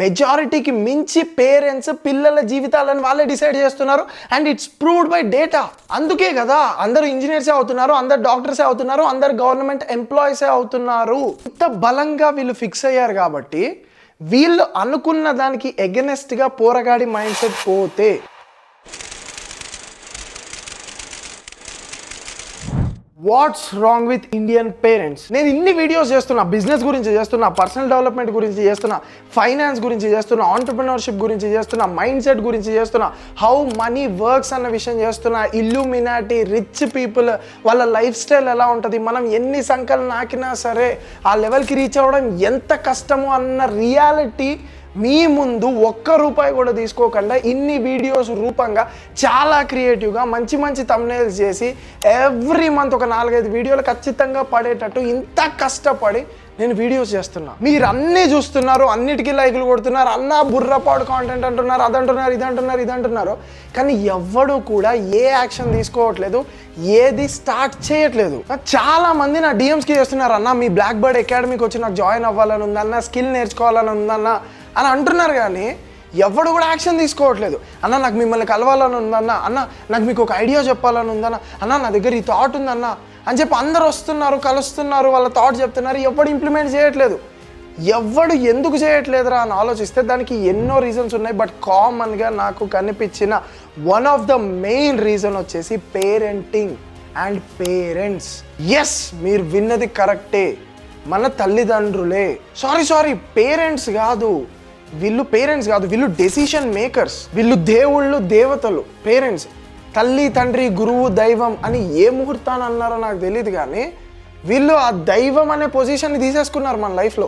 మెజారిటీకి మించి పేరెంట్స్ పిల్లల జీవితాలను వాళ్ళే డిసైడ్ చేస్తున్నారు and it's proved by data. అందుకే కదా అందరూ ఇంజనీర్సే అవుతున్నారు, అందరు డాక్టర్సే అవుతున్నారు, అందరు గవర్నమెంట్ ఎంప్లాయీసే అవుతున్నారు. ఇంత బలంగా వీళ్ళు ఫిక్స్ అయ్యారు కాబట్టి వీళ్ళు అనుకున్న దానికి ఎగనెస్ట్గా పోరగాడి మైండ్ సెట్ పోతే what's wrong with Indian parents? నేను ఇన్ని వీడియోస్ చేస్తున్నా, బిజినెస్ గురించి చేస్తున్నా, పర్సనల్ డెవలప్మెంట్ గురించి చేస్తున్నా, ఫైనాన్స్ గురించి చేస్తున్నా, ఆంటర్ప్రినర్షిప్ గురించి చేస్తున్నా, మైండ్ సెట్ గురించి చేస్తున్నా, హౌ మనీ వర్క్స్ అన్న విషయం చేస్తున్నా, ఇల్యూమినాటీ, రిచ్ పీపుల్ వాళ్ళ లైఫ్ స్టైల్ ఎలా ఉంటుంది, మనం ఎన్ని సంఖ్యలు నాకినా సరే ఆ లెవెల్కి రీచ్ అవ్వడం ఎంత కష్టమో అన్న రియాలిటీ మీ ముందు ఒక్క రూపాయి కూడా తీసుకోకుండా ఇన్ని వీడియోస్ రూపంగా చాలా క్రియేటివ్గా మంచి మంచి థంబ్నెయిల్స్ చేసి ఎవ్రీ మంత్ ఒక 4-5 వీడియోలు ఖచ్చితంగా పడేటట్టు ఇంత కష్టపడి నేను వీడియోస్ చేస్తున్నా. మీరు అన్నీ చూస్తున్నారు, అన్నిటికీ లైకులు కొడుతున్నారు, అన్నా బుర్రపాడు కాంటెంట్ అంటున్నారు, అదంటున్నారు, ఇదంటున్నారు, కానీ ఎవ్వడు కూడా ఏ యాక్షన్ తీసుకోవట్లేదు, ఏది స్టార్ట్ చేయట్లేదు. చాలా మంది నా డిఎమ్స్కి చేస్తున్నారు, అన్న మీ బ్లాక్ బర్డ్ అకాడమీకి వచ్చి నాకు జాయిన్ అవ్వాలని ఉందన్న, స్కిల్ నేర్చుకోవాలని ఉందన్న అని అంటున్నారు, కానీ ఎవడు కూడా యాక్షన్ తీసుకోవట్లేదు. అన్న నాకు మిమ్మల్ని కలవాలని ఉందన్న, అన్న నాకు మీకు ఒక ఐడియా చెప్పాలని ఉందన్న, అన్న నా దగ్గర ఈ థాట్ ఉందన్న అని చెప్పి అందరు వస్తున్నారు, కలుస్తున్నారు, వాళ్ళ థాట్ చెప్తున్నారు, ఎవడు ఇంప్లిమెంట్ చేయట్లేదు. ఎవడు ఎందుకు చేయట్లేదురా అని ఆలోచిస్తే దానికి ఎన్నో రీజన్స్ ఉన్నాయి. బట్ కామన్గా నాకు కనిపించిన one of the main reason వచ్చేసి పేరెంటింగ్ అండ్ పేరెంట్స్. ఎస్, మీరు విన్నది కరెక్టే, మన తల్లిదండ్రులే. సారీ పేరెంట్స్ కాదు, వీళ్ళు డెసిషన్ మేకర్స్, వీళ్ళు దేవుళ్ళు దేవతలు. పేరెంట్స్ తల్లి తండ్రి గురువు దైవం అని ఏ ముహూర్తాన్ని అన్నారో నాకు తెలియదు, కానీ వీళ్ళు ఆ దైవం అనే పొజిషన్ని తీసేసుకున్నారు మన లైఫ్లో.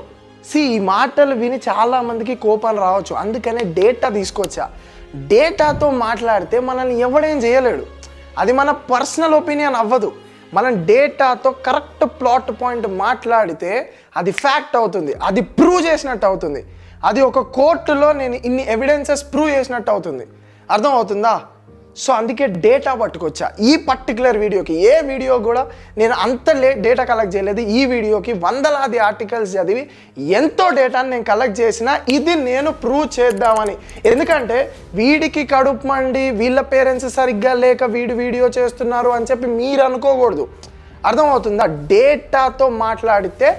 ఈ మాటలు విని చాలామందికి కోపాలు రావచ్చు, అందుకనే డేటా తీసుకొచ్చా. డేటాతో మాట్లాడితే మనల్ని ఎవడేం చేయలేడు, అది మన పర్సనల్ ఒపీనియన్ అవ్వదు. మనం డేటాతో కరెక్ట్ ప్లాట్ పాయింట్ మాట్లాడితే అది ఫ్యాక్ట్ అవుతుంది, అది ప్రూవ్ చేసినట్టు అవుతుంది, అది ఒక కోర్టులో నేను ఇన్ని ఎవిడెన్సెస్ ప్రూవ్ చేసినట్టు అవుతుంది. అర్థం అవుతుందా? సో అందుకే డేటా పట్టుకొచ్చా. ఈ పర్టికులర్ వీడియోకి, ఏ వీడియో కూడా నేను అంత డేటా కలెక్ట్ చేయలేదు. ఈ వీడియోకి వందలాది ఆర్టికల్స్ చదివి ఎంతో డేటాని నేను కలెక్ట్ చేసిన, ఇది నేను ప్రూవ్ చేద్దామని. ఎందుకంటే వీడికి కడుపు మండి వీళ్ళ పేరెంట్స్ సరిగ్గా లేక వీడియో చేస్తున్నారు అని చెప్పి మీరు అనుకోకూడదు. అర్థమవుతుందా? డేటాతో మాట్లాడితే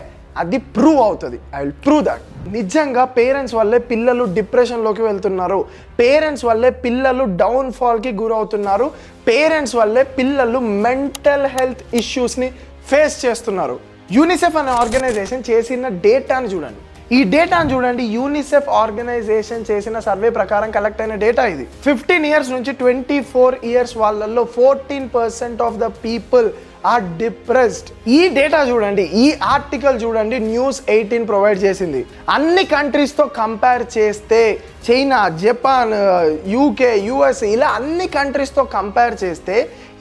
అది ప్రూవ్ అవుతుంది. I will prove that. నిజంగా పేరెంట్స్ వల్లే పిల్లలు డిప్రెషన్లోకి వెళ్తున్నారు, పేరెంట్స్ వల్లే పిల్లలు డౌన్ఫాల్కి గురవుతున్నారు, పేరెంట్స్ వల్లే పిల్లలు మెంటల్ హెల్త్ ఇష్యూస్ని ఫేస్ చేస్తున్నారు. యూనిసెఫ్ అనే ఆర్గనైజేషన్ చేసిన డేటాని చూడండి. ఈ డేటాను చూడండి. యూనిసెఫ్ ఆర్గనైజేషన్ చేసిన సర్వే ప్రకారం కలెక్ట్ అయిన డేటా ఇది. 15 ఇయర్స్ నుంచి 24 ఇయర్స్ వాళ్ళల్లో 14% of the people are depressed. ఈ డేటా చూడండి, ఈ ఆర్టికల్ చూడండి, News18 ప్రొవైడ్ చేసింది. అన్ని కంట్రీస్తో కంపేర్ చేస్తే, చైనా, జపాన్, యూకే, యుఎస్ ఇలా అన్ని కంట్రీస్తో కంపేర్ చేస్తే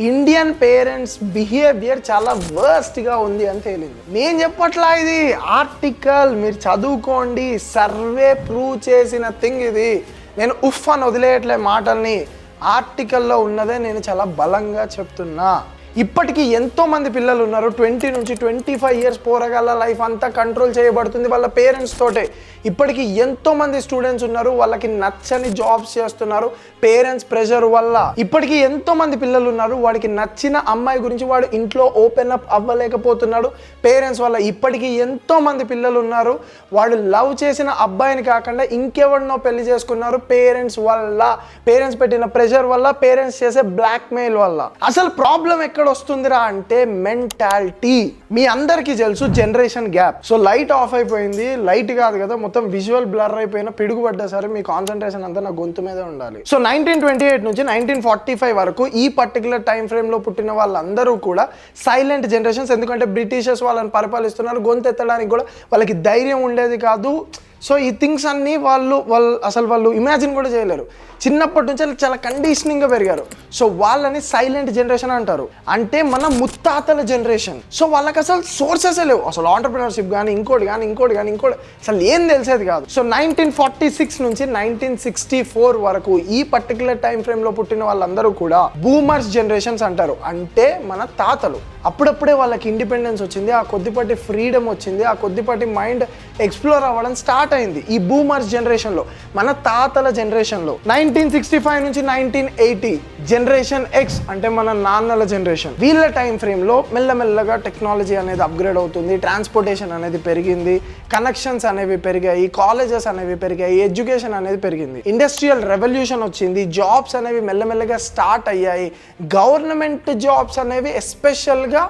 ఇండియన్ పేరెంట్స్ బిహేవియర్ చాలా వర్స్ట్గా ఉంది అని తేలింది. నేను చెప్పట్లా, ఇది ఆర్టికల్, మీరు చదువుకోండి, సర్వే ప్రూవ్ చేసిన థింగ్ ఇది. నేను ఉఫ్ అని వదిలేయట్లే మాటల్ని, ఆర్టికల్లో ఉన్నదే నేను చాలా బలంగా చెప్తున్నా. ఇప్పటికీ ఎంతోమంది పిల్లలు ఉన్నారు, 20 నుంచి 25 ఇయర్స్ పోరగాళ్ళ లైఫ్ అంతా కంట్రోల్ చేయబడుతుంది వాళ్ళ పేరెంట్స్ తోటే. ఇప్పటికీ ఎంతోమంది స్టూడెంట్స్ ఉన్నారు, వాళ్ళకి నచ్చని జాబ్స్ చేస్తున్నారు పేరెంట్స్ ప్రెషర్ వల్ల. ఇప్పటికీ ఎంతోమంది పిల్లలు ఉన్నారు, వాడికి నచ్చిన అమ్మాయి గురించి వాడు ఇంట్లో ఓపెన్ అప్ అవ్వలేకపోతున్నాడు పేరెంట్స్ వల్ల. ఇప్పటికీ ఎంతోమంది పిల్లలు ఉన్నారు, వాడు లవ్ చేసిన అబ్బాయిని కాకుండా ఇంకెవరినో పెళ్లి చేసుకున్నారు పేరెంట్స్ వల్ల, పేరెంట్స్ పెట్టిన ప్రెషర్ వల్ల, పేరెంట్స్ చేసే బ్లాక్మెయిల్ వల్ల. అసలు ప్రాబ్లం ఎక్కడ వస్తుందిరా అంటే మెంటాలిటీ. మీ అందరికీ తెలుసు generation gap. So light of అయిపోయింది, లైట్ కాదు కదా, మొత్తం విజువల్ బ్లర్ అయిపోయినా పిడుగుపడ్డా సరే మీ కాన్సన్ట్రేషన్ అంతా నా గొంతు మీదే ఉండాలి. సో 1928 నుంచి 1945 వరకు ఈ పర్టికులర్ టైం ఫ్రేమ్ లో పుట్టిన వాళ్ళందరూ కూడా సైలెంట్ జనరేషన్స్. ఎందుకంటే బ్రిటిషర్స్ వాళ్ళని పరిపాలిస్తున్నారు, గొంతు ఎత్తడానికి కూడా వాళ్ళకి ధైర్యం ఉండేది కాదు. సో ఈ థింగ్స్ అన్నీ వాళ్ళు ఇమాజిన్ కూడా చేయలేరు. చిన్నప్పటి నుంచి చాలా కండిషనింగ్గా పెరిగారు. సో వాళ్ళని సైలెంట్ జనరేషన్ అంటారు, అంటే మన ముత్తాతల జనరేషన్. సో వాళ్ళకి అసలు సోర్సెస్ లేవు, అసలు ఆంటర్ప్రినర్షిప్ కానీ ఇంకోటి అసలు ఏం తెలిసేది కాదు. సో 1946 నుంచి 1964 వరకు ఈ పర్టికులర్ టైం ఫ్రేమ్లో పుట్టిన వాళ్ళందరూ కూడా బూమర్స్ జనరేషన్స్ అంటారు, అంటే మన తాతలు. అప్పుడప్పుడే వాళ్ళకి ఇండిపెండెన్స్ వచ్చింది, ఆ కొద్దిపాటి ఫ్రీడమ్ వచ్చింది, ఆ కొద్దిపాటి మైండ్ ఎక్స్ప్లోర్ అవ్వడం స్టార్ట్ అయింది ఈ బూమర్స్ జనరేషన్లో, మన తాతల జనరేషన్లో. 1965 నుంచి 1980 జనరేషన్ ఎక్స్ అంటే మన నాన్నల జనరేషన్, వీళ్ళ టైం ఫ్రేమ్లో మెల్లమెల్లగా టెక్నాలజీ అనేది అప్గ్రేడ్ అవుతుంది, ట్రాన్స్పోర్టేషన్ అనేది పెరిగింది, కనెక్షన్స్ అనేవి పెరిగాయి, కాలేజెస్ అనేవి పెరిగాయి, ఎడ్యుకేషన్ అనేది పెరిగింది, ఇండస్ట్రియల్ రెవల్యూషన్ వచ్చింది, జాబ్స్ అనేవి మెల్లమెల్లగా స్టార్ట్ అయ్యాయి. గవర్నమెంట్ జాబ్స్ అనేవి ఎస్పెషల్గా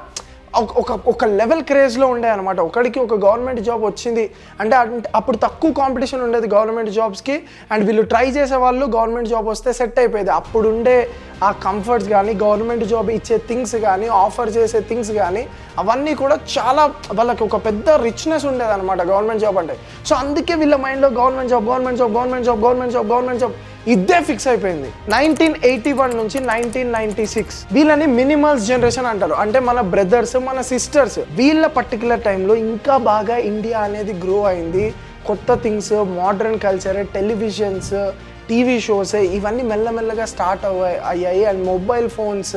ఒక లెవెల్ క్రేజ్లో ఉండే అనమాట. ఒకడికి ఒక గవర్నమెంట్ జాబ్ వచ్చింది అంటే అప్పుడు తక్కువ కాంపిటీషన్ ఉండేది గవర్నమెంట్ జాబ్స్కి, అండ్ వీళ్ళు ట్రై చేసే వాళ్ళు గవర్నమెంట్ జాబ్ వస్తే సెట్ అయిపోయేది. అప్పుడు ఉండే ఆ కంఫర్ట్స్ కానీ, గవర్నమెంట్ జాబ్ ఇచ్చే థింగ్స్ కానీ, ఆఫర్ చేసే థింగ్స్ కానీ, అవన్నీ కూడా చాలా వాళ్ళకి ఒక పెద్ద రిచ్నెస్ ఉండేది అనమాట గవర్నమెంట్ జాబ్ అంటే. సో అందుకే వీళ్ళ మైండ్లో government job government job government job government job government job ఇదే ఫిక్స్ అయిపోయింది. 1981 నుంచి 1996 వీళ్ళని మినిమల్స్ జనరేషన్ అంటారు. అంటే మన బ్రదర్స్, మన సిస్టర్స్, వీళ్ళ పర్టికులర్ టైంలో ఇంకా బాగా ఇండియా అనేది గ్రో అయింది. కొత్త things, modern culture, televisions, TV shows ఇవన్నీ మెల్లమెల్లగా స్టార్ట్ అయ్యాయి. అండ్ మొబైల్ ఫోన్స్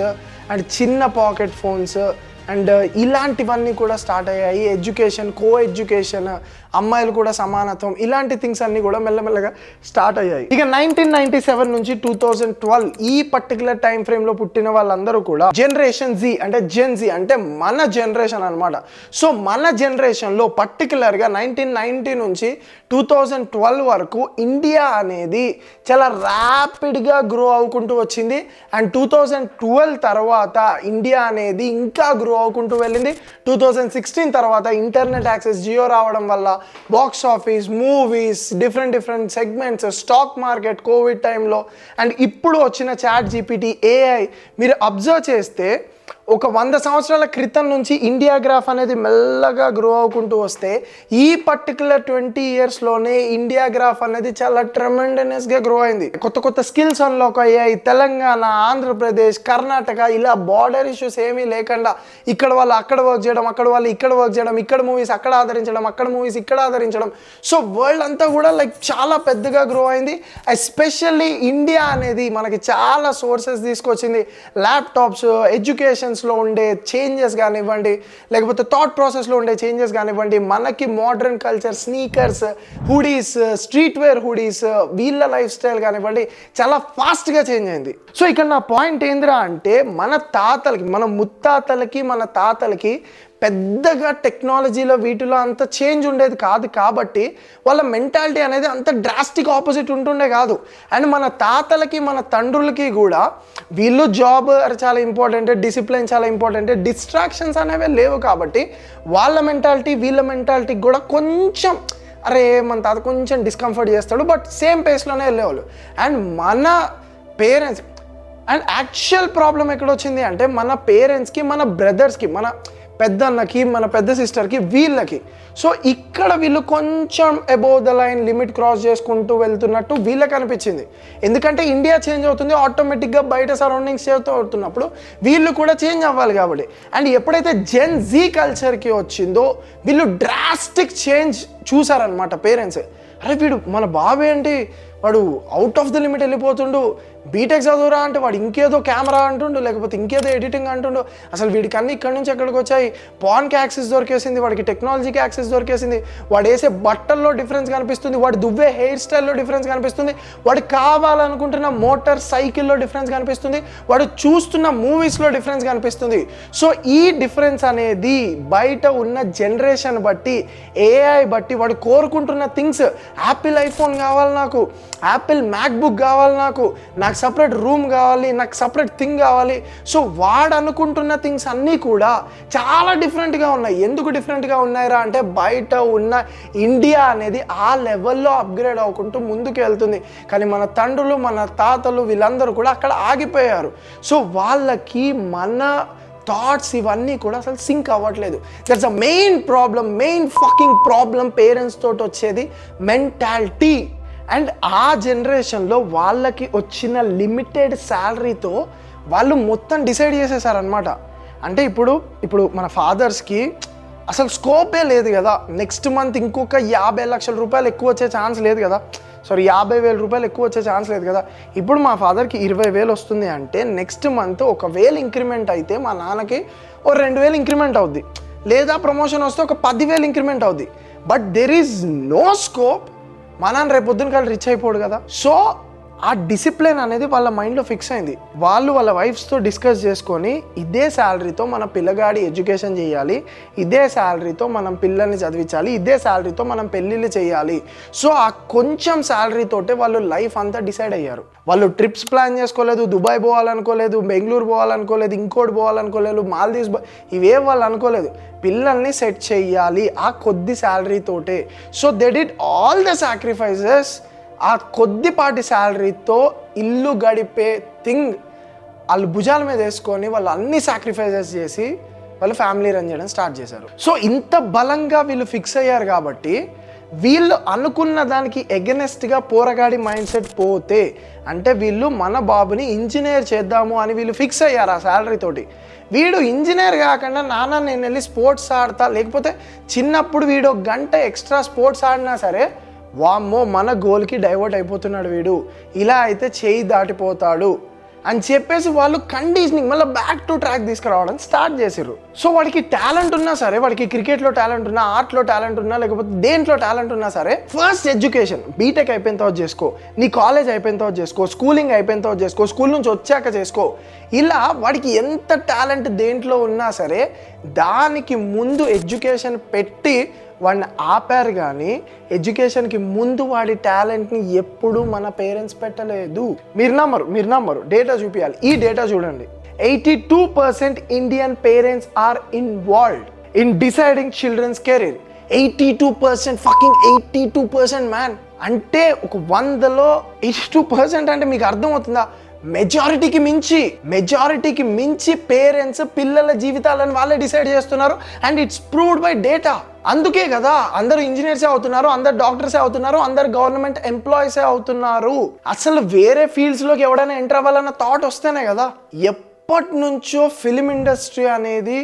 అండ్ చిన్న పాకెట్ ఫోన్స్ అండ్ ఇలాంటివన్నీ కూడా స్టార్ట్ అయ్యాయి. ఎడ్యుకేషన్, కో ఎడ్యుకేషన్, అమ్మాయిలు కూడా సమానత్వం, ఇలాంటి థింగ్స్ అన్నీ కూడా మెల్లమెల్లగా స్టార్ట్ అయ్యాయి. ఇక 1997 నుంచి 2012 ఈ పర్టికులర్ టైం ఫ్రేమ్లో పుట్టిన వాళ్ళందరూ కూడా జనరేషన్ జీ అంటే జెన్ జీ అంటే మన జనరేషన్ అనమాట. సో మన జనరేషన్లో పర్టికులర్గా 1990 నుంచి 2012 వరకు ఇండియా అనేది చాలా ర్యాపిడ్గా గ్రో అవుకుంటూ వచ్చింది. అండ్ 2012 తర్వాత ఇండియా అనేది ఇంకా గ్రో అవుకుంటూ వెళ్ళింది. 2016 తర్వాత ఇంటర్నెట్ యాక్సెస్, జియో రావడం వల్ల box office, movies, different segments, stock market, Covid టైంలో, అండ్ ఇప్పుడు వచ్చిన చాట్ జీపీటీ, ఏఐ, మీరు అబ్జర్వ్ చేస్తే ఒక 100 సంవత్సరాల క్రితం నుంచి ఇండియా గ్రాఫ్ అనేది మెల్లగా గ్రో అవుకుంటూ వస్తే ఈ పర్టికులర్ 20 ఇయర్స్లోనే ఇండియా గ్రాఫ్ అనేది చాలా ట్రెమెండస్గా గ్రో అయింది. కొత్త స్కిల్స్ అన్లాక్ అయ్యాయి. తెలంగాణ, ఆంధ్రప్రదేశ్, కర్ణాటక ఇలా బార్డర్ ఇష్యూస్ ఏమీ లేకుండా ఇక్కడ వాళ్ళు అక్కడ వర్క్ చేయడం, అక్కడ వాళ్ళు ఇక్కడ వర్క్ చేయడం, ఇక్కడ మూవీస్ అక్కడ ఆదరించడం, అక్కడ మూవీస్ ఇక్కడ ఆదరించడం. సో వరల్డ్ అంతా కూడా లైక్ చాలా పెద్దగా గ్రో అయింది. ఎస్పెషల్లీ ఇండియా అనేది మనకి చాలా సోర్సెస్ తీసుకొచ్చింది. ల్యాప్టాప్స్, ఎడ్యుకేషన్స్లో ఉండే చేంజెస్ కానివ్వండి, లేకపోతే థాట్ ప్రాసెస్లో ఉండే చేంజెస్ కానివ్వండి, మనకి modern culture, sneakers, hoodies, street wear hoodies, వీళ్ళ లైఫ్ స్టైల్ కానివ్వండి చాలా ఫాస్ట్గా చేంజ్ అయింది. సో ఇక్కడ నా పాయింట్ ఏందిరా అంటే మన తాతలకి, మన ముత్తాతలకి, మన తాతలకి పెద్దగా టెక్నాలజీలో వీటిలో అంత చేంజ్ ఉండేది కాదు. కాబట్టి వాళ్ళ మెంటాలిటీ అనేది అంత డ్రాస్టిక్ ఆపోజిట్ ఉంటుండే కాదు. అండ్ మన తాతలకి, మన తండ్రులకి కూడా వీళ్ళు జాబ్ చాలా ఇంపార్టెంట్, డిసిప్లిన్ చాలా ఇంపార్టెంట్, డిస్ట్రాక్షన్స్ అనేవి లేవు. కాబట్టి వాళ్ళ మెంటాలిటీ వీళ్ళ మెంటాలిటీకి కూడా కొంచెం అరే మన తాత కొంచెం డిస్కంఫర్ట్ చేస్తాడు, బట్ సేమ్ పేస్లోనే వెళ్ళేవాళ్ళు. అండ్ మన పేరెంట్స్, అండ్ యాక్చువల్ ప్రాబ్లం ఎక్కడొచ్చింది అంటే మన పేరెంట్స్కి, మన బ్రదర్స్కి, మన పెద్దన్నకి, మన పెద్ద సిస్టర్కి, వీళ్ళకి. సో ఇక్కడ వీళ్ళు కొంచెం above the line limit cross చేసుకుంటూ వెళ్తున్నట్టు వీళ్ళకి అనిపించింది. ఎందుకంటే ఇండియా చేంజ్ అవుతుంది, ఆటోమేటిక్గా బయట సరౌండింగ్స్ చేస్తూ అవుతున్నప్పుడు వీళ్ళు కూడా చేంజ్ అవ్వాలి కాబట్టి. అండ్ ఎప్పుడైతే జెన్ జీ కల్చర్కి వచ్చిందో వీళ్ళు డ్రాస్టిక్ చేంజ్ చూసారనమాట పేరెంట్స్. అరే వీడు మన బాబు ఏంటి, వాడు అవుట్ ఆఫ్ ద లిమిట్ వెళ్ళిపోతుండు, బీటెక్ చదువురా అంటే వాడు ఇంకేదో కెమెరా అంటుండు, లేకపోతే ఇంకేదో ఎడిటింగ్ అంటుండు. అసలు వీడికి అన్నీ ఇక్కడ నుంచి ఎక్కడికి వచ్చాయి, పాన్కి యాక్సెస్ దొరికేసింది, వాడికి టెక్నాలజీకి యాక్సెస్ దొరికేసింది, వాడు వేసే బట్టల్లో డిఫరెన్స్ కనిపిస్తుంది, వాడు దువ్వే హెయిర్ స్టైల్లో డిఫరెన్స్ కనిపిస్తుంది, వాడు కావాలనుకుంటున్న మోటార్ సైకిల్లో డిఫరెన్స్ కనిపిస్తుంది, వాడు చూస్తున్న మూవీస్లో డిఫరెన్స్ కనిపిస్తుంది. సో ఈ డిఫరెన్స్ అనేది బయట ఉన్న జనరేషన్ బట్టి, ఏఐ బట్టి వాడు కోరుకుంటున్న థింగ్స్, యాపిల్ ఐఫోన్ కావాలి నాకు, యాపిల్ మ్యాక్బుక్ కావాలి నాకు సపరేట్ రూమ్ కావాలి, నాకు సపరేట్ థింగ్ కావాలి. సో వాడు అనుకుంటున్న థింగ్స్ అన్నీ కూడా చాలా డిఫరెంట్గా ఉన్నాయి. ఎందుకు డిఫరెంట్గా ఉన్నాయిరా అంటే బయట ఉన్న ఇండియా అనేది ఆ లెవెల్లో అప్గ్రేడ్ అవ్వకుంటూ ముందుకు వెళ్తుంది. కానీ మన తండ్రులు, మన తాతలు వీళ్ళందరూ కూడా అక్కడ ఆగిపోయారు. సో వాళ్ళకి మన థాట్స్ ఇవన్నీ కూడా అసలు సింక్ అవ్వట్లేదు. That's a main problem, main fucking problem parents తోటి వచ్చేది మెంటాలిటీ. అండ్ ఆ జనరేషన్లో వాళ్ళకి వచ్చిన లిమిటెడ్ శాలరీతో వాళ్ళు మొత్తం డిసైడ్ చేసేసారనమాట. అంటే ఇప్పుడు మన ఫాదర్స్కి అసలు స్కోపే లేదు కదా, నెక్స్ట్ మంత్ ఇంకొక 50 లక్షల రూపాయలు ఎక్కువ వచ్చే ఛాన్స్ లేదు కదా. సారీ 50,000 రూపాయలు ఎక్కువ వచ్చే ఛాన్స్ లేదు కదా. ఇప్పుడు మా ఫాదర్కి 20,000 వస్తుంది అంటే నెక్స్ట్ మంత్ 1,000 ఇంక్రిమెంట్ అయితే మా నాన్నకి ఓ 2,000 ఇంక్రిమెంట్ అవుద్ది, లేదా ప్రమోషన్ వస్తే ఒక 10,000 ఇంక్రిమెంట్ అవుద్ది. But there is no scope మా నాన్న రేపు పొద్దున కాదు రిచ్ అయిపోడు కదా. సో ఆ డిసిప్లిన్ అనేది వాళ్ళ మైండ్లో ఫిక్స్ అయింది. వాళ్ళు వాళ్ళ వైఫ్స్తో డిస్కస్ చేసుకొని ఇదే శాలరీతో మన పిల్లగాడి ఎడ్యుకేషన్ చేయాలి, ఇదే శాలరీతో మనం పిల్లల్ని చదివించాలి, ఇదే శాలరీతో మనం పెళ్ళిళ్ళు చేయాలి. సో ఆ కొంచెం శాలరీతోటే వాళ్ళు లైఫ్ అంతా డిసైడ్ అయ్యారు. వాళ్ళు ట్రిప్స్ ప్లాన్ చేసుకోలేదు, దుబాయ్ పోవాలనుకోలేదు, బెంగళూరు పోవాలనుకోలేదు, ఇంకోటి పోవాలనుకోలేదు, మాల్దీవ్స్ ఇవే వాళ్ళు అనుకోలేదు. పిల్లల్ని సెట్ చేయాలి ఆ కొద్ది శాలరీతోటే. So they did all the sacrifices. ఆ కొద్దిపాటి శాలరీతో ఇల్లు గడిపే థింగ్ వాళ్ళు భుజాల మీద వేసుకొని వాళ్ళు అన్ని సాక్రిఫైసెస్ చేసి వాళ్ళు ఫ్యామిలీ రన్ చేయడం స్టార్ట్ చేశారు. సో ఇంత బలంగా వీళ్ళు ఫిక్స్ అయ్యారు కాబట్టి వీళ్ళు అనుకున్న దానికి ఎగనెస్ట్గా పోరగాడి మైండ్ సెట్ పోతే, అంటే వీళ్ళు మన బాబుని ఇంజనీర్ చేద్దాము అని వీళ్ళు ఫిక్స్ అయ్యారు ఆ శాలరీ తోటి. వీడు ఇంజనీర్ కాకుండా నాన్న నేను వెళ్ళి స్పోర్ట్స్ ఆడతా, లేకపోతే చిన్నప్పుడు వీడు 1 గంట ఎక్స్ట్రా స్పోర్ట్స్ ఆడినా సరే వామ్మో మన గోల్కి డైవర్ట్ అయిపోతున్నాడు వీడు, ఇలా అయితే చేయి దాటిపోతాడు అని చెప్పేసి వాళ్ళు కండిషనింగ్ మళ్ళీ బ్యాక్ టు ట్రాక్ తీసుకురావడం స్టార్ట్ చేసారు. సో వాడికి టాలెంట్ ఉన్నా సరే, వాడికి క్రికెట్లో టాలెంట్ ఉన్నా, ఆర్ట్లో టాలెంట్ ఉన్నా, లేకపోతే దేంట్లో టాలెంట్ ఉన్నా సరే, ఫస్ట్ ఎడ్యుకేషన్ బీటెక్ అయిపోయిన తర్వాత చేసుకో, నీ కాలేజ్ అయిపోయిన తర్వాత చేసుకో, స్కూలింగ్ అయిపోయిన తర్వాత చేసుకో, స్కూల్ నుంచి వచ్చాక చేసుకో. ఇలా వాడికి ఎంత టాలెంట్ దేంట్లో ఉన్నా సరే దానికి ముందు ఎడ్యుకేషన్ పెట్టి వాడిని ఆపారు. కానీ ఎడ్యుకేషన్కి ముందు వాడి టాలెంట్ని ఎప్పుడూ మన పేరెంట్స్ పెట్టలేదు. మీరు నమ్మరు డేటా చూపించాలి. ఈ డేటా చూడండి, 82% Indian parents are involved in deciding children's career. 82%, fucking 82% man. అంటే ఒక 100లో 82% అంటే మీకు అర్థమవుతుందా? మెజారిటీకి మించి పేరెంట్స్ పిల్లల జీవితాలను వాళ్ళే డిసైడ్ చేస్తున్నారు. And it's proved by data. అందుకే కదా అందరూ ఇంజనీర్సే అవుతున్నారు, అందరు డాక్టర్సే అవుతున్నారు, అందరు గవర్నమెంట్ ఎంప్లాయీసే అవుతున్నారు. అసలు వేరే ఫీల్డ్స్లోకి ఎవడైనా ఎంటర్ అవ్వాలన్న థాట్ వస్తేనే కదా. ఎప్పటి నుంచో ఫిలిం ఇండస్ట్రీ అనేది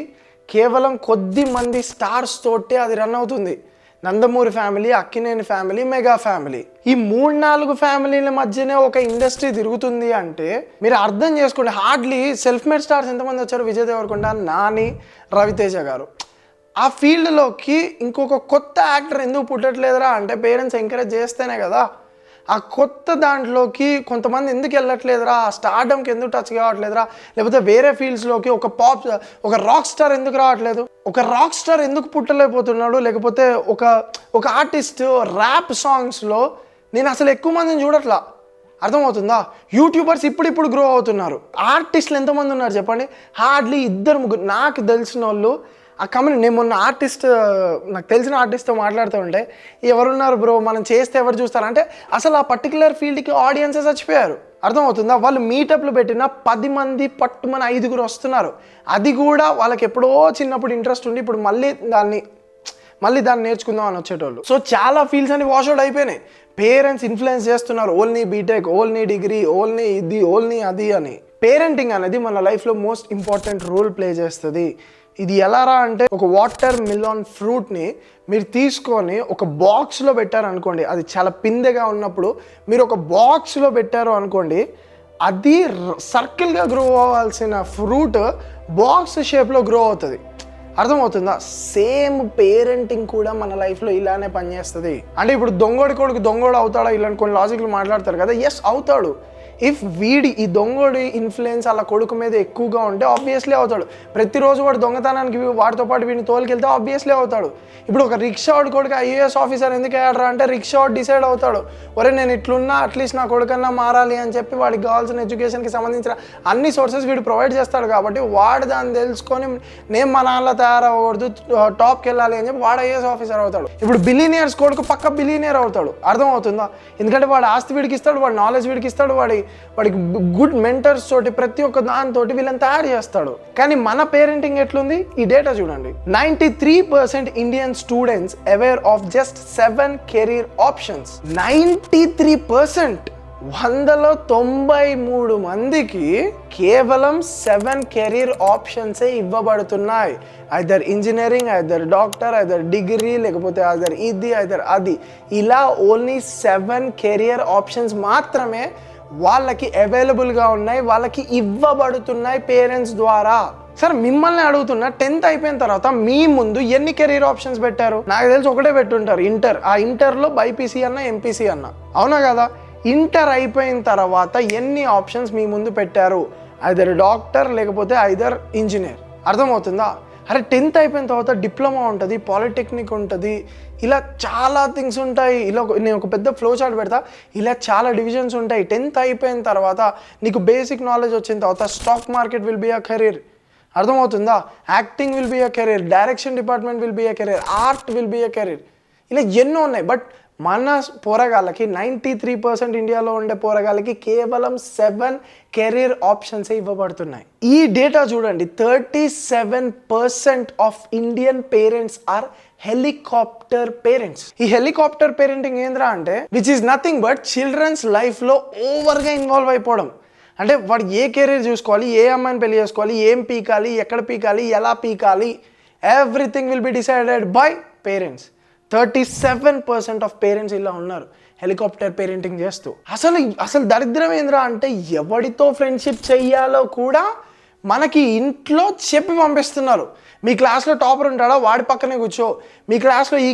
కేవలం కొద్ది మంది స్టార్స్ తోటే అది రన్ అవుతుంది. Nandamuri family, Akkineni family, mega family, ఈ 3-4 ఫ్యామిలీల మధ్యనే ఒక ఇండస్ట్రీ తిరుగుతుంది అంటే మీరు అర్థం చేసుకోండి. హార్డ్లీ సెల్ఫ్ మేడ్ స్టార్స్ ఎంతమంది వచ్చారు? విజయ్ దేవరకొండ, నాని, రవితేజ గారు. ఆ ఫీల్డ్లోకి ఇంకొక కొత్త యాక్టర్ ఎందుకు పుట్టట్లేదురా అంటే పేరెంట్స్ ఎంకరేజ్ చేస్తేనే కదా. ఆ కొత్త దాంట్లోకి కొంతమంది ఎందుకు వెళ్ళట్లేదురా, ఆ స్టార్డమ్కి ఎందుకు టచ్ కావట్లేదురా, లేకపోతే వేరే ఫీల్డ్స్లోకి ఒక రాక్ స్టార్ ఎందుకు రావట్లేదు, ఒక రాక్ స్టార్ ఎందుకు పుట్టలేకపోతున్నాడు, లేకపోతే ఒక ఆర్టిస్ట్ ర్యాప్ సాంగ్స్లో నేను అసలు ఎక్కువ మందిని చూడట్లా. అర్థమవుతుందా? యూట్యూబర్స్ ఇప్పుడు గ్రో అవుతున్నారు. ఆర్టిస్టులు ఎంతమంది ఉన్నారు చెప్పండి? హార్డ్లీ 2-3 నాకు తెలిసిన వాళ్ళు. ఆ కమ్యూనిటీ, నేను మొన్న నాకు తెలిసిన ఆర్టిస్ట్తో మాట్లాడుతూ ఉంటే, ఎవరున్నారు బ్రో మనం చేస్తే ఎవరు చూస్తారంటే అసలు ఆ పర్టికులర్ ఫీల్డ్కి ఆడియన్సే చచ్చిపోయారు. అర్థమవుతుందా? వాళ్ళు మీటప్లు పెట్టిన 10 మంది పట్టుమని 5 వస్తున్నారు. అది కూడా వాళ్ళకి ఎప్పుడో చిన్నప్పుడు ఇంట్రెస్ట్ ఉండి ఇప్పుడు మళ్ళీ దాన్ని నేర్చుకుందాం అని వచ్చేటోళ్ళు. సో చాలా ఫీల్డ్స్ అని వాష్అవుట్ అయిపోయినాయి. పేరెంట్స్ ఇన్ఫ్లుయెన్స్ చేస్తున్నారు, only B Tech, only degree, only ఇది, ఓన్లీ అది అని. పేరెంటింగ్ అనేది మన లైఫ్లో మోస్ట్ ఇంపార్టెంట్ రోల్ ప్లే చేస్తుంది. ఇది ఎలారా అంటే, ఒక వాటర్ మిలాన్ ఫ్రూట్ని మీరు తీసుకొని ఒక బాక్స్లో పెట్టారనుకోండి, అది చాలా పిందెగా ఉన్నప్పుడు మీరు ఒక బాక్స్లో పెట్టారు అనుకోండి, అది సర్కిల్గా గ్రో అవ్వాల్సిన ఫ్రూట్ బాక్స్ షేప్లో గ్రో అవుతుంది. అర్థమవుతుందా? సేమ్ పేరెంటింగ్ కూడా మన లైఫ్లో ఇలానే పనిచేస్తుంది. అంటే ఇప్పుడు దొంగోడి కొడుకు దొంగోడు అవుతాడా ఇలాంటి కొన్ని లాజిక్లు మాట్లాడతారు కదా. ఎస్, అవుతాడు. ఇఫ్ ఈ దొంగోడి ఇన్ఫ్లుయెన్స్ అలా కొడుకు మీద ఎక్కువగా ఉంటే ఆబ్వియస్లీ అవుతాడు. ప్రతిరోజు వాడు దొంగతనానికి వాడితో పాటు వీడిని తోలుకెళ్తే ఆబ్వియస్లీ అవుతాడు. ఇప్పుడు ఒక రిక్షా వాడి కొడుకు ఐఏఎస్ ఆఫీసర్ ఎందుకు అయ్యాడరా అంటే రిక్షా వాడు డిసైడ్ అవుతాడు, ఒరే నేను ఇట్లున్నా అట్లీస్ట్ నా కొడుకన్నా మారాలి అని చెప్పి వాడికి కావాల్సిన ఎడ్యుకేషన్కి సంబంధించిన అన్ని సోర్సెస్ వీడు ప్రొవైడ్ చేస్తాడు. కాబట్టి వాడు దాన్ని తెలుసుకొని నేను మా నాన్నలో తయారవ్వకూడదు, టాప్కి వెళ్ళాలి అని చెప్పి వాడు ఐఏఎస్ ఆఫీసర్ అవుతాడు. ఇప్పుడు బిలీనియర్స్ కొడుకు పక్క బిలీనియర్ అవుతాడు. అర్థమవుతుందా? ఎందుకంటే వాడు ఆస్తి వీడికి ఇస్తాడు, వాడు నాలెడ్జ్ వీడికి ఇస్తాడు, వాడికి గుడ్ మెంటర్స్ తోటి ప్రతి ఒక్క దానితో వీళ్ళని తయారు చేస్తాడు. కానీ మన పేరెంటింగ్ ఎట్లుంది? ఈ డేటా చూడండి. 93% Indian students aware of just 7 career options. 93%. 100లో 93 మందికి కేవలం 7 కెరీర్ ఆప్షన్సే ఇవ్వబడుతున్నాయి. Either engineering, either doctor, either degree, లేకపోతే ఐదర్ ఇది, ఐదర్ అది. ఇలా ఓన్లీ 7 కెరియర్ ఆప్షన్స్ మాత్రమే వాళ్ళకి అవైలబుల్గా ఉన్నాయి, వాళ్ళకి ఇవ్వబడుతున్నాయి పేరెంట్స్ ద్వారా. సార్ మిమ్మల్ని అడుగుతున్నా, 10th అయిపోయిన తర్వాత మీ ముందు ఎన్ని కెరీర్ ఆప్షన్స్ పెట్టారు? నాకు తెలిసి ఒకటే పెట్టుంటారు, ఇంటర్. ఆ ఇంటర్లో బైపీసీ అన్న, ఎంపీసీ అన్న, అవునా కదా? ఇంటర్ అయిపోయిన తర్వాత ఎన్ని ఆప్షన్స్ మీ ముందు పెట్టారు? ఐదర్ డాక్టర్, లేకపోతే ఐదర్ ఇంజనీర్. అర్థమవుతుందా? అరే 10th అయిపోయిన తర్వాత డిప్లొమా ఉంటుంది, పాలిటెక్నిక్ ఉంటుంది, ఇలా చాలా థింగ్స్ ఉంటాయి. ఇలా నేను ఒక పెద్ద ఫ్లో చార్ట్ పెడతా, ఇలా చాలా డివిజన్స్ ఉంటాయి. 10th అయిపోయిన తర్వాత నీకు బేసిక్ నాలెడ్జ్ వచ్చిన తర్వాత stock market will be a career. అర్థమవుతుందా? Acting will be a career, direction department will be a career, art will be a career. ఇలా ఎన్నో ఉన్నాయి. బట్ మన పోరగాళ్ళకి 93% ఇండియాలో ఉండే పోరగాళ్ళకి కేవలం 7 కెరీర్ ఆప్షన్సే ఇవ్వబడుతున్నాయి. ఈ డేటా చూడండి, 37% of Indian parents are helicopter parents. ఈ హెలికాప్టర్ పేరెంటింగ్ ఏంద్రా అంటే which is nothing but children's లైఫ్లో ఓవర్గా ఇన్వాల్వ్ అయిపోవడం. అంటే వాడు ఏ కెరీర్ చూసుకోవాలి, ఏ అమ్మాయిని పెళ్లి చేసుకోవాలి, ఏం పీకాలి, ఎక్కడ పీకాలి, ఎలా పీకాలి, everything will be decided by parents. 37% of parents ఇలా ఉన్నారు హెలికాప్టర్ పేరెంటింగ్ చేస్తూ. అసలు దరిద్రం ఏంద్రా అంటే ఎవడితో ఫ్రెండ్షిప్ చెయ్యాలో కూడా మనకి ఇంట్లో చెప్పి పంపిస్తున్నారు. మీ క్లాస్లో టాపర్ ఉంటాడా, వాడి పక్కనే కూర్చో. మీ క్లాస్లో ఈ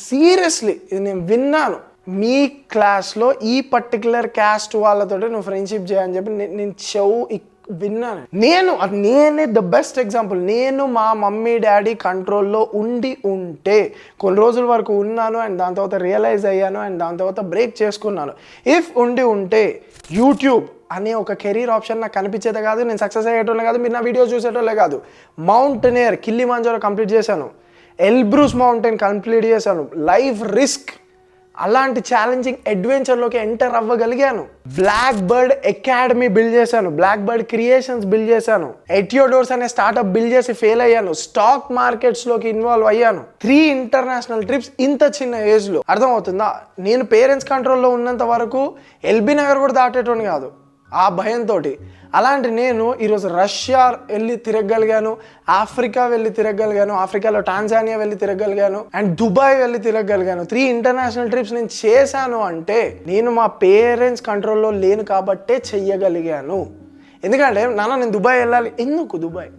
సీరియస్లీ ఇది నేను విన్నాను, మీ క్లాస్లో ఈ పర్టికులర్ క్యాస్ట్ వాళ్ళతో నువ్వు ఫ్రెండ్షిప్ చేయని చెప్పి నేను విన్నాను. నేనే ద బెస్ట్ ఎగ్జాంపుల్. నేను మా మమ్మీ డాడీ కంట్రోల్లో ఉంటే కొన్ని రోజుల వరకు ఉన్నాను, అండ్ దాని తర్వాత రియలైజ్ అయ్యాను, అండ్ దాని తర్వాత బ్రేక్ చేసుకున్నాను. ఇఫ్ ఉంటే యూట్యూబ్ అనే ఒక కెరీర్ ఆప్షన్ నాకు కనిపించేదే కాదు, నేను సక్సెస్ అయ్యేటోళ్ళే కాదు, మీరు నా వీడియోస్ చూసేటోళ్ళే కాదు. మౌంటైనర్ కిలిమంజారో కంప్లీట్ చేశాను, ఎల్బ్రూస్ మౌంటైన్ కంప్లీట్ చేశాను, లైఫ్ రిస్క్ అలాంటి ఛాలెంజింగ్ అడ్వెంచర్లోకి ఎంటర్ అవ్వగలిగాను. బ్లాక్ బర్డ్ అకాడమీ బిల్డ్ చేశాను, బ్లాక్ బర్డ్ క్రియేషన్స్ బిల్డ్ చేశాను, ఎటియోడోర్స్ అనే స్టార్ట్అప్ బిల్డ్ చేసి ఫెయిల్ అయ్యాను, స్టాక్ మార్కెట్స్లోకి ఇన్వాల్వ్ అయ్యాను, 3 ఇంటర్నేషనల్ ట్రిప్స్ ఇంత చిన్న ఏజ్లో. అర్థమవుతుందా? నేను పేరెంట్స్ కంట్రోల్లో ఉన్నంత వరకు ఎల్బీ నగర్ కూడా దాటేటోని కాదు ఆ భయంతో. అలాంటి నేను ఈరోజు రష్యా వెళ్ళి తిరగగలిగాను, ఆఫ్రికా వెళ్ళి తిరగగలిగాను, ఆఫ్రికాలో టాంజానియా వెళ్ళి తిరగగలిగాను, అండ్ దుబాయ్ వెళ్ళి తిరగగలిగాను. 3 ఇంటర్నేషనల్ ట్రిప్స్ నేను చేశాను అంటే నేను మా పేరెంట్స్ కంట్రోల్లో లేను కాబట్టే చెయ్యగలిగాను. ఎందుకంటే నాన్న నేను దుబాయ్ వెళ్ళాలి, ఎందుకు దుబాయ్?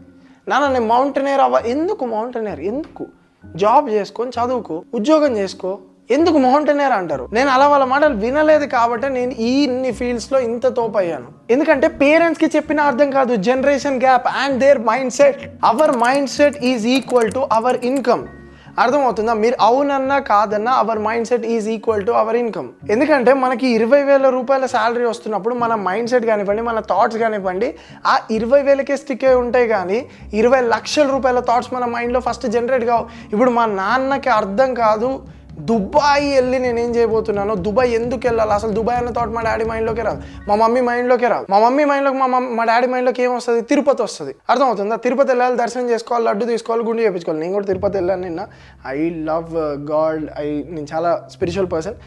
నాన్న నేను మౌంటైనర్ ఎందుకు మౌంటైనర్? ఎందుకు? జాబ్ చేసుకొని చదువుకో, ఉద్యోగం చేసుకో, ఎందుకు మౌంటైనర్ అంటారు? నేను అలా వాళ్ళ మాటలు వినలేదు కాబట్టి నేను ఇన్ని ఫీల్డ్స్లో ఇంత తోపయ్యాను. ఎందుకంటే పేరెంట్స్కి చెప్పిన అర్థం కాదు. Generation gap and their mind set. Our mind set is equal to our income. అర్థమవుతుందా? మీరు అవునన్నా కాదన్నా our mind set is equal to our income. ఎందుకంటే మనకి 20,000 రూపాయల శాలరీ వస్తున్నప్పుడు మన మైండ్ సెట్ కానివ్వండి, మన థాట్స్ కానివ్వండి, ఆ 20,000కే స్టిక్ అయి ఉంటాయి. కానీ 20 లక్షల రూపాయల థాట్స్ మన మైండ్లో ఫస్ట్ జనరేట్ కావు. ఇప్పుడు మా నాన్నకి అర్థం కాదు దుబాయ్ వెళ్ళి నేనేం చేయబోతున్నాను, దుబాయ్ ఎందుకు వెళ్ళాలి, అసలు దుబాయ్ అన్న థాట్ మా డాడీ మైండ్లోకి రాదు, మా మమ్మీ మైండ్లోకి రాదు. మా మమ్మీ మైండ్లోకి మా డాడీ మైండ్లోకి ఏమొస్తుంది? తిరుపతి వస్తుంది. అర్థమవుతుందా? తిరుపతి వెళ్ళాలి, దర్శనం చేసుకోవాలి, లడ్డు తీసుకోవాలి, గుండు చేయించుకోవాలి. నేను కూడా తిరుపతి వెళ్ళాను నిన్న. ఐ లవ్ గాడ్, నేను చాలా స్పిరిచువల్ పర్సన్.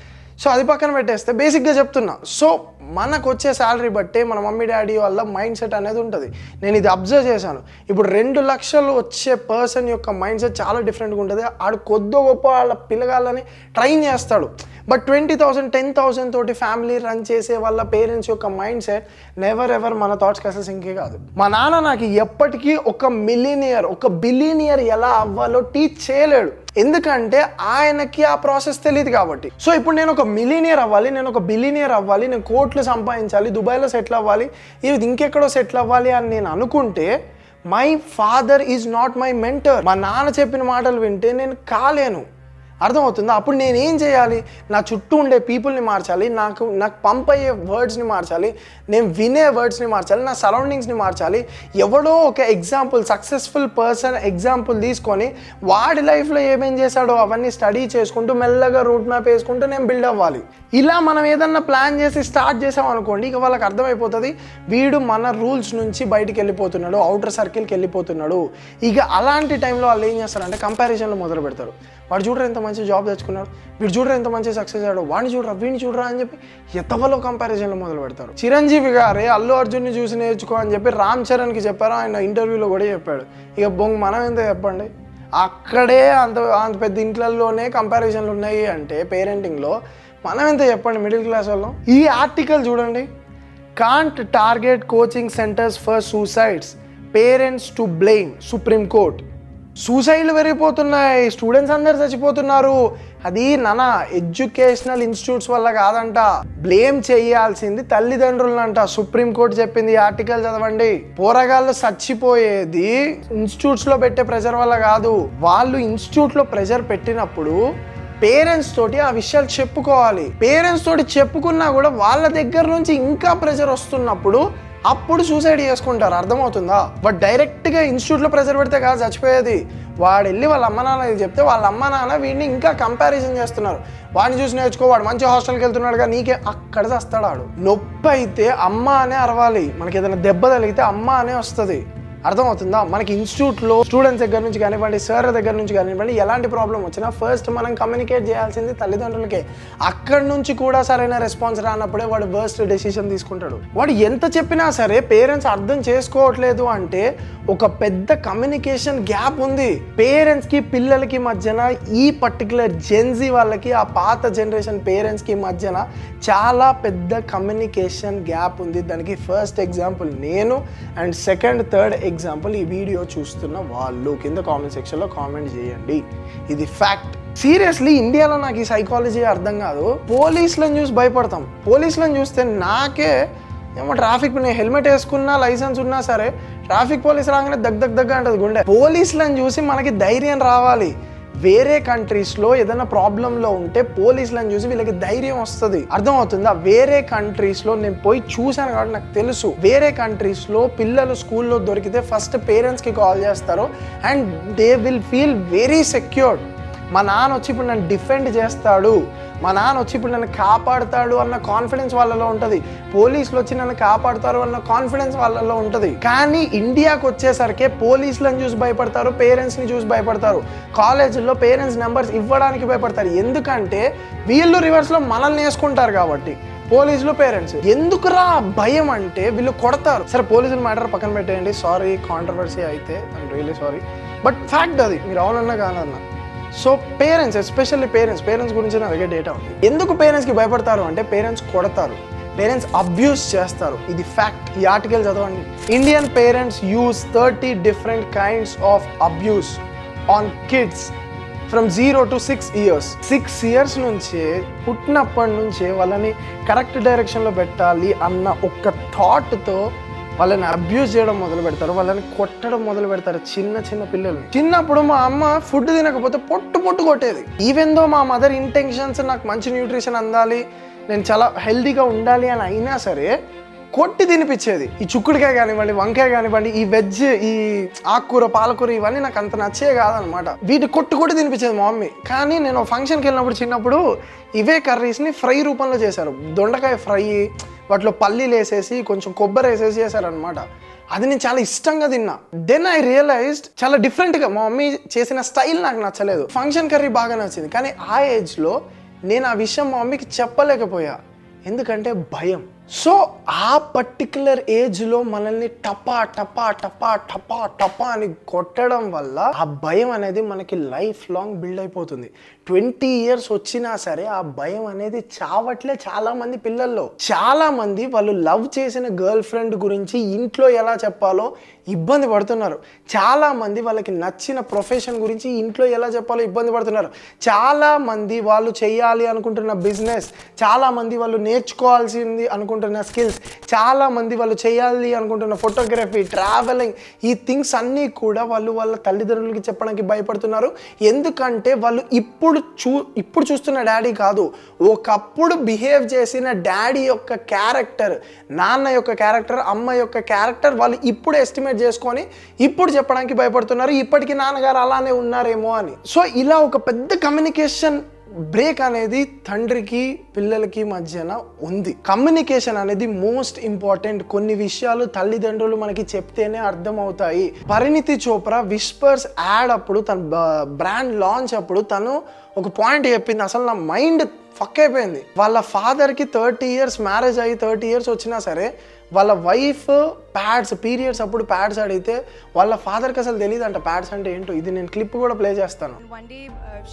సో అది పక్కన పెట్టేస్తే బేసిక్గా చెప్తున్నా. సో మనకు వచ్చే శాలరీ బట్టే మన మమ్మీ డాడీ వల్ల మైండ్ సెట్ అనేది ఉంటుంది. నేను ఇది అబ్జర్వ్ చేశాను. ఇప్పుడు 2 లక్షలు వచ్చే పర్సన్ యొక్క మైండ్ సెట్ చాలా డిఫరెంట్గా ఉంటుంది. ఆడు కొద్ది గొప్ప వాళ్ళ పిల్లగాళ్ళని ట్రైన్ చేస్తాడు. బట్ 20,000 10,000 తోటి ఫ్యామిలీ రన్ చేసే వాళ్ళ పేరెంట్స్ యొక్క మైండ్ సెట్ నెవర్ ఎవర్ మన థాట్స్కి అసలు సింకే కాదు. మా నాన్న నాకు ఎప్పటికీ ఒక బిలియనియర్ ఎలా అవ్వాలో టీచ్ చేయలేడు. ఎందుకంటే ఆయనకి ఆ ప్రాసెస్ తెలియదు కాబట్టి. సో ఇప్పుడు నేను ఒక మిలియనియర్ అవ్వాలి, నేను ఒక బిలియనియర్ అవ్వాలి, నేను కోట్లు సంపాదించాలి, దుబాయ్లో సెటిల్ అవ్వాలి, ఇది ఇంకెక్కడో సెటిల్ అవ్వాలి అని నేను అనుకుంటే my father is not my mentor. మా నాన్న చెప్పిన మాటలు వింటే నేను కాలేను. అర్థమవుతుందా? అప్పుడు నేను ఏం చేయాలి? నా చుట్టూ ఉండే పీపుల్ని మార్చాలి, నాకు పంప్ అయ్యే వర్డ్స్ని మార్చాలి, నేను వినే వర్డ్స్ని మార్చాలి, నా సరౌండింగ్స్ని మార్చాలి. ఎవడో ఒక ఎగ్జాంపుల్, సక్సెస్ఫుల్ పర్సన్ ఎగ్జాంపుల్ తీసుకొని వాడి లైఫ్లో ఏమేం చేశాడో అవన్నీ స్టడీ చేసుకుంటూ మెల్లగా రూట్ మ్యాప్ వేసుకుంటూ నేను బిల్డ్ అవ్వాలి. ఇలా మనం ఏదన్నా ప్లాన్ చేసి స్టార్ట్ చేసాం అనుకోండి, ఇక వాళ్ళకి అర్థమైపోతుంది వీడు మన రూల్స్ నుంచి బయటికి వెళ్ళిపోతున్నాడు, అవుటర్ సర్కిల్కి వెళ్ళిపోతున్నాడు. ఇక అలాంటి టైంలో వాళ్ళు ఏం చేస్తారంటే కంపారిజన్లో మొదలు పెడతారు. వాడు చూడరా ఎంత మంచి జాబ్ తెచ్చుకున్నాడు, వీడు చూడరా ఎంత మంచి సక్సెస్ అయ్యాడు, వాడిని చూడరా వీడిని చూడరా అని చెప్పి ఎతవలో కంపారిజన్లో మొదలు పెడతారు. చిరంజీవి గారే అల్లు అర్జున్ని చూసి నేర్చుకో అని చెప్పి రామ్ చరణ్కి చెప్పారు, ఆయన ఇంటర్వ్యూలో కూడా చెప్పాడు. ఇక బొంగు మనం ఎంత చెప్పండి, అక్కడే అంత అంత పెద్ద ఇంట్లలోనే కంపారిజన్లు ఉన్నాయి అంటే పేరెంటింగ్లో మనం ఎంత చెప్పండి మిడిల్ క్లాస్ వాళ్ళం. ఈ ఆర్టికల్ చూడండి, can't target coaching centres for suicides, parents to blame, Supreme Court. సూసైడ్లు పెరిగిపోతున్నాయి, స్టూడెంట్స్ అందరు చచ్చిపోతున్నారు. అది నానా ఎడ్యుకేషనల్ ఇన్స్టిట్యూట్స్ వల్ల కాదంట, బ్లేమ్ చేయాల్సింది తల్లిదండ్రులనంట. సుప్రీంకోర్టు చెప్పింది. ఈ ఆర్టికల్ చదవండి. పోరగాళ్ళు చచ్చిపోయేది ఇన్స్టిట్యూట్స్లో పెట్టే ప్రెషర్ వల్ల కాదు. వాళ్ళు ఇన్స్టిట్యూట్లో ప్రెషర్ పెట్టినప్పుడు పేరెంట్స్ తోటి ఆ విషయాలు చెప్పుకోవాలి. పేరెంట్స్ తోటి చెప్పుకున్నా కూడా వాళ్ళ దగ్గర నుంచి ఇంకా ప్రెషర్ వస్తున్నప్పుడు అప్పుడు సూసైడ్ చేసుకుంటారు. అర్థమవుతుందా? బట్ డైరెక్ట్గా ఇన్స్టిట్యూట్లో ప్రెషర్ పెడితే కాదు చచ్చిపోయేది. వాడు వెళ్ళి వాళ్ళ అమ్మ నాన్న చెప్తే వాళ్ళ అమ్మ నాన్న వీడిని ఇంకా కంపారిజన్ చేస్తున్నారు. వాడిని చూసి నేర్చుకో, వాడు మంచి హాస్టల్కి వెళ్తున్నాడుగా, నీకే అక్కడ చస్తాడు ఆడు. నొప్పి అయితే అమ్మ అనే అరవాలి, మనకి ఏదైనా దెబ్బ తగిలితే అమ్మ అనే వస్తుంది. అర్థమవుతుందా? మనకి ఇన్స్టిట్యూట్లో స్టూడెంట్స్ దగ్గర నుంచి కానివ్వండి, సార్ దగ్గర నుంచి కానివ్వండి, ఎలాంటి ప్రాబ్లం వచ్చినా ఫస్ట్ మనం కమ్యూనికేట్ చేయాల్సింది తల్లిదండ్రులకే. అక్కడి నుంచి కూడా సరైన రెస్పాన్స్ రానప్పుడే వాడు వర్స్ట్ డెసిషన్ తీసుకుంటాడు. వాడు ఎంత చెప్పినా సరే పేరెంట్స్ అర్థం చేసుకోవట్లేదు అంటే ఒక పెద్ద కమ్యూనికేషన్ గ్యాప్ ఉంది పేరెంట్స్కి పిల్లలకి మధ్యన. ఈ పర్టికులర్ జెన్జీ వాళ్ళకి ఆ పాత జనరేషన్ పేరెంట్స్కి మధ్యన చాలా పెద్ద కమ్యూనికేషన్ గ్యాప్ ఉంది. దానికి ఫస్ట్ ఎగ్జాంపుల్ నేను, అండ్ సెకండ్ థర్డ్ ఎగ్జాంపుల్ ఈ వీడియో చూస్తున్న వాళ్ళు. కింద కామెంట్ సెక్షన్లో కామెంట్ చేయండి. ఇది ఫ్యాక్ట్. సీరియస్లీ ఇండియాలో నాకు ఈ సైకాలజీ అర్థం కాదు. పోలీసులను చూసి భయపడతాం. పోలీసులను చూస్తే నాకే ఏమో ట్రాఫిక్, నేను హెల్మెట్ వేసుకున్నా లైసెన్స్ ఉన్నా సరే ట్రాఫిక్ పోలీస్ రాగానే దగ్గ అంటది గుండె. పోలీసులను చూసి మనకి ధైర్యం రావాలి. వేరే కంట్రీస్లో ఏదైనా ప్రాబ్లంలో ఉంటే పోలీసులను చూసి వీళ్ళకి ధైర్యం వస్తుంది. అర్థమవుతుందా? వేరే కంట్రీస్లో నేను పోయి చూశాను కాబట్టి నాకు తెలుసు. వేరే కంట్రీస్లో పిల్లలు స్కూల్లో దొరికితే ఫస్ట్ పేరెంట్స్కి కాల్ చేస్తారు and they will feel very secured. మా నాన్న వచ్చి ఇప్పుడు నన్ను డిఫెండ్ చేస్తాడు, మా నాన్న వచ్చి ఇప్పుడు నన్ను కాపాడుతాడు అన్న కాన్ఫిడెన్స్ వాళ్ళలో ఉంటుంది. పోలీసులు వచ్చి నన్ను కాపాడుతారు అన్న కాన్ఫిడెన్స్ వాళ్ళలో ఉంటుంది. కానీ ఇండియాకి వచ్చేసరికి పోలీసులను చూసి భయపడతారు, పేరెంట్స్ని చూసి భయపడతారు. కాలేజీల్లో పేరెంట్స్ నెంబర్స్ ఇవ్వడానికి భయపడతారు. ఎందుకంటే వీళ్ళు రివర్స్లో మనల్ని వేసుకుంటారు కాబట్టి. పోలీసులు పేరెంట్స్ ఎందుకురా భయం అంటే వీళ్ళు కొడతారు. సరే పోలీసులు మ్యాటర్ పక్కన పెట్టేయండి, సారీ కాంట్రవర్సీ అయితే, I'm really sorry, but fact అది, మీరు అవునన్నా కాదన్నా. సో పేరెంట్స్, ఎస్పెషల్లీ పేరెంట్స్ గురించి నా దగ్గర డేటా ఉంది. ఎందుకు పేరెంట్స్కి భయపడతారు అంటే పేరెంట్స్ కొడతారు, పేరెంట్స్ అబ్యూస్ చేస్తారు. ఇది ఫ్యాక్ట్. ఈ ఆర్టికల్ చదవండి. Indian parents use 30 different kinds of abuse on kids from 0 to 6 years. 6 years నుంచే, పుట్టినప్పటి నుంచే వాళ్ళని కరెక్ట్ డైరెక్షన్లో పెట్టాలి అన్న ఒక్క థాట్తో వాళ్ళని అబ్యూస్ చేయడం మొదలు పెడతారు, వాళ్ళని కొట్టడం మొదలు పెడతారు. చిన్న పిల్లలు. చిన్నప్పుడు మా అమ్మ ఫుడ్ తినకపోతే పొట్టు కొట్టేది. ఈవెన్ దో మా మదర్ ఇంటెన్షన్స్ నాకు మంచి న్యూట్రిషన్ అందాలి, నేను చాలా హెల్తీగా ఉండాలి అని అయినా సరే కొట్టి తినిపించేది. ఈ చుక్కుడుకాయ కానివ్వండి, వంకాయ కానివ్వండి, ఈ వెజ్, ఈ ఆకుకూర, పాలకూర ఇవన్నీ నాకు అంత నచ్చే కాదనమాట. వీటి కొట్టి తినిపించేది మా మమ్మీ. కానీ నేను ఫంక్షన్కి వెళ్ళినప్పుడు చిన్నప్పుడు ఇవే కర్రీస్ని ఫ్రై రూపంలో చేశారు. దొండకాయ ఫ్రై, వాటిలో పల్లీలు వేసేసి కొంచెం కొబ్బరి వేసేసి చేశారనమాట. అది నేను చాలా ఇష్టంగా తిన్నా. దెన్ ఐ రియలైజ్డ్ చాలా డిఫరెంట్గా మా మమ్మీ చేసిన స్టైల్ నాకు నచ్చలేదు. ఫంక్షన్ కర్రీ బాగా నచ్చింది, కానీ ఆ ఏజ్లో నేను ఆ విషయం మా మమ్మీకి చెప్పలేకపోయా, ఎందుకంటే భయం. సో ఆ పర్టికులర్ ఏజ్లో మనల్ని టపా అని కొట్టడం వల్ల ఆ భయం అనేది మనకి లైఫ్ లాంగ్ బిల్డ్ అయిపోతుంది. 20 years వచ్చినా సరే ఆ భయం అనేది చావట్లే చాలా మంది పిల్లల్లో. చాలా మంది వాళ్ళు లవ్ చేసిన గర్ల్ ఫ్రెండ్ గురించి ఇంట్లో ఎలా చెప్పాలో ఇబ్బంది పడుతున్నారు. చాలా మంది వాళ్ళకి నచ్చిన ప్రొఫెషన్ గురించి ఇంట్లో ఎలా చెప్పాలో ఇబ్బంది పడుతున్నారు. చాలా మంది వాళ్ళు చేయాలి అనుకుంటున్న బిజినెస్, చాలా మంది వాళ్ళు నేర్చుకోవాల్సింది అనుకుంటున్న స్కిల్స్, చాలా మంది వాళ్ళు చేయాలి అనుకుంటున్న ఫోటోగ్రఫీ, ట్రావెలింగ్, ఈ థింగ్స్ అన్నీ కూడా వాళ్ళు వాళ్ళ తల్లిదండ్రులకి చెప్పడానికి భయపడుతున్నారు. ఎందుకంటే వాళ్ళు ఇప్పుడు చూస్తున్న డాడీ కాదు, ఒకప్పుడు బిహేవ్ చేసిన డాడీ యొక్క క్యారెక్టర్, నాన్న యొక్క క్యారెక్టర్, అమ్మ యొక్క క్యారెక్టర్ వాళ్ళు ఇప్పుడు ఎస్టిమేట్ చేసుకొని ఇప్పుడు చెప్పడానికి భయపడుతున్నారు, ఇప్పటికీ నాన్నగారు అలానే ఉన్నారేమో అని. సో ఇలా ఒక పెద్ద కమ్యూనికేషన్ బ్రేక్ అనేది తండ్రికి పిల్లలకి మధ్యన ఉంది. కమ్యూనికేషన్ అనేది మోస్ట్ ఇంపార్టెంట్. కొన్ని విషయాలు తల్లిదండ్రులు మనకి చెప్తేనే అర్థం అవుతాయి. పరిణితి చోప్రా విస్పర్స్ యాడ్ అప్పుడు తన బ్రాండ్ లాంచ్ అప్పుడు తను ఒక పాయింట్ చెప్పింది, అసలు నా మైండ్ ఫక్ అయిపోయింది. వాళ్ళ ఫాదర్కి 30 years మ్యారేజ్ అయ్యి 30 years వచ్చినా సరే వాళ్ళ వైఫ్ ప్యాడ్స్ పీరియడ్స్ అప్పుడు ప్యాడ్స్ అడిగితే వాళ్ళ ఫాదర్కి అసలు తెలియదు అంట ప్యాడ్స్ అంటే ఏంటో. ఇది నేను క్లిప్ కూడా ప్లే చేస్తాను. One day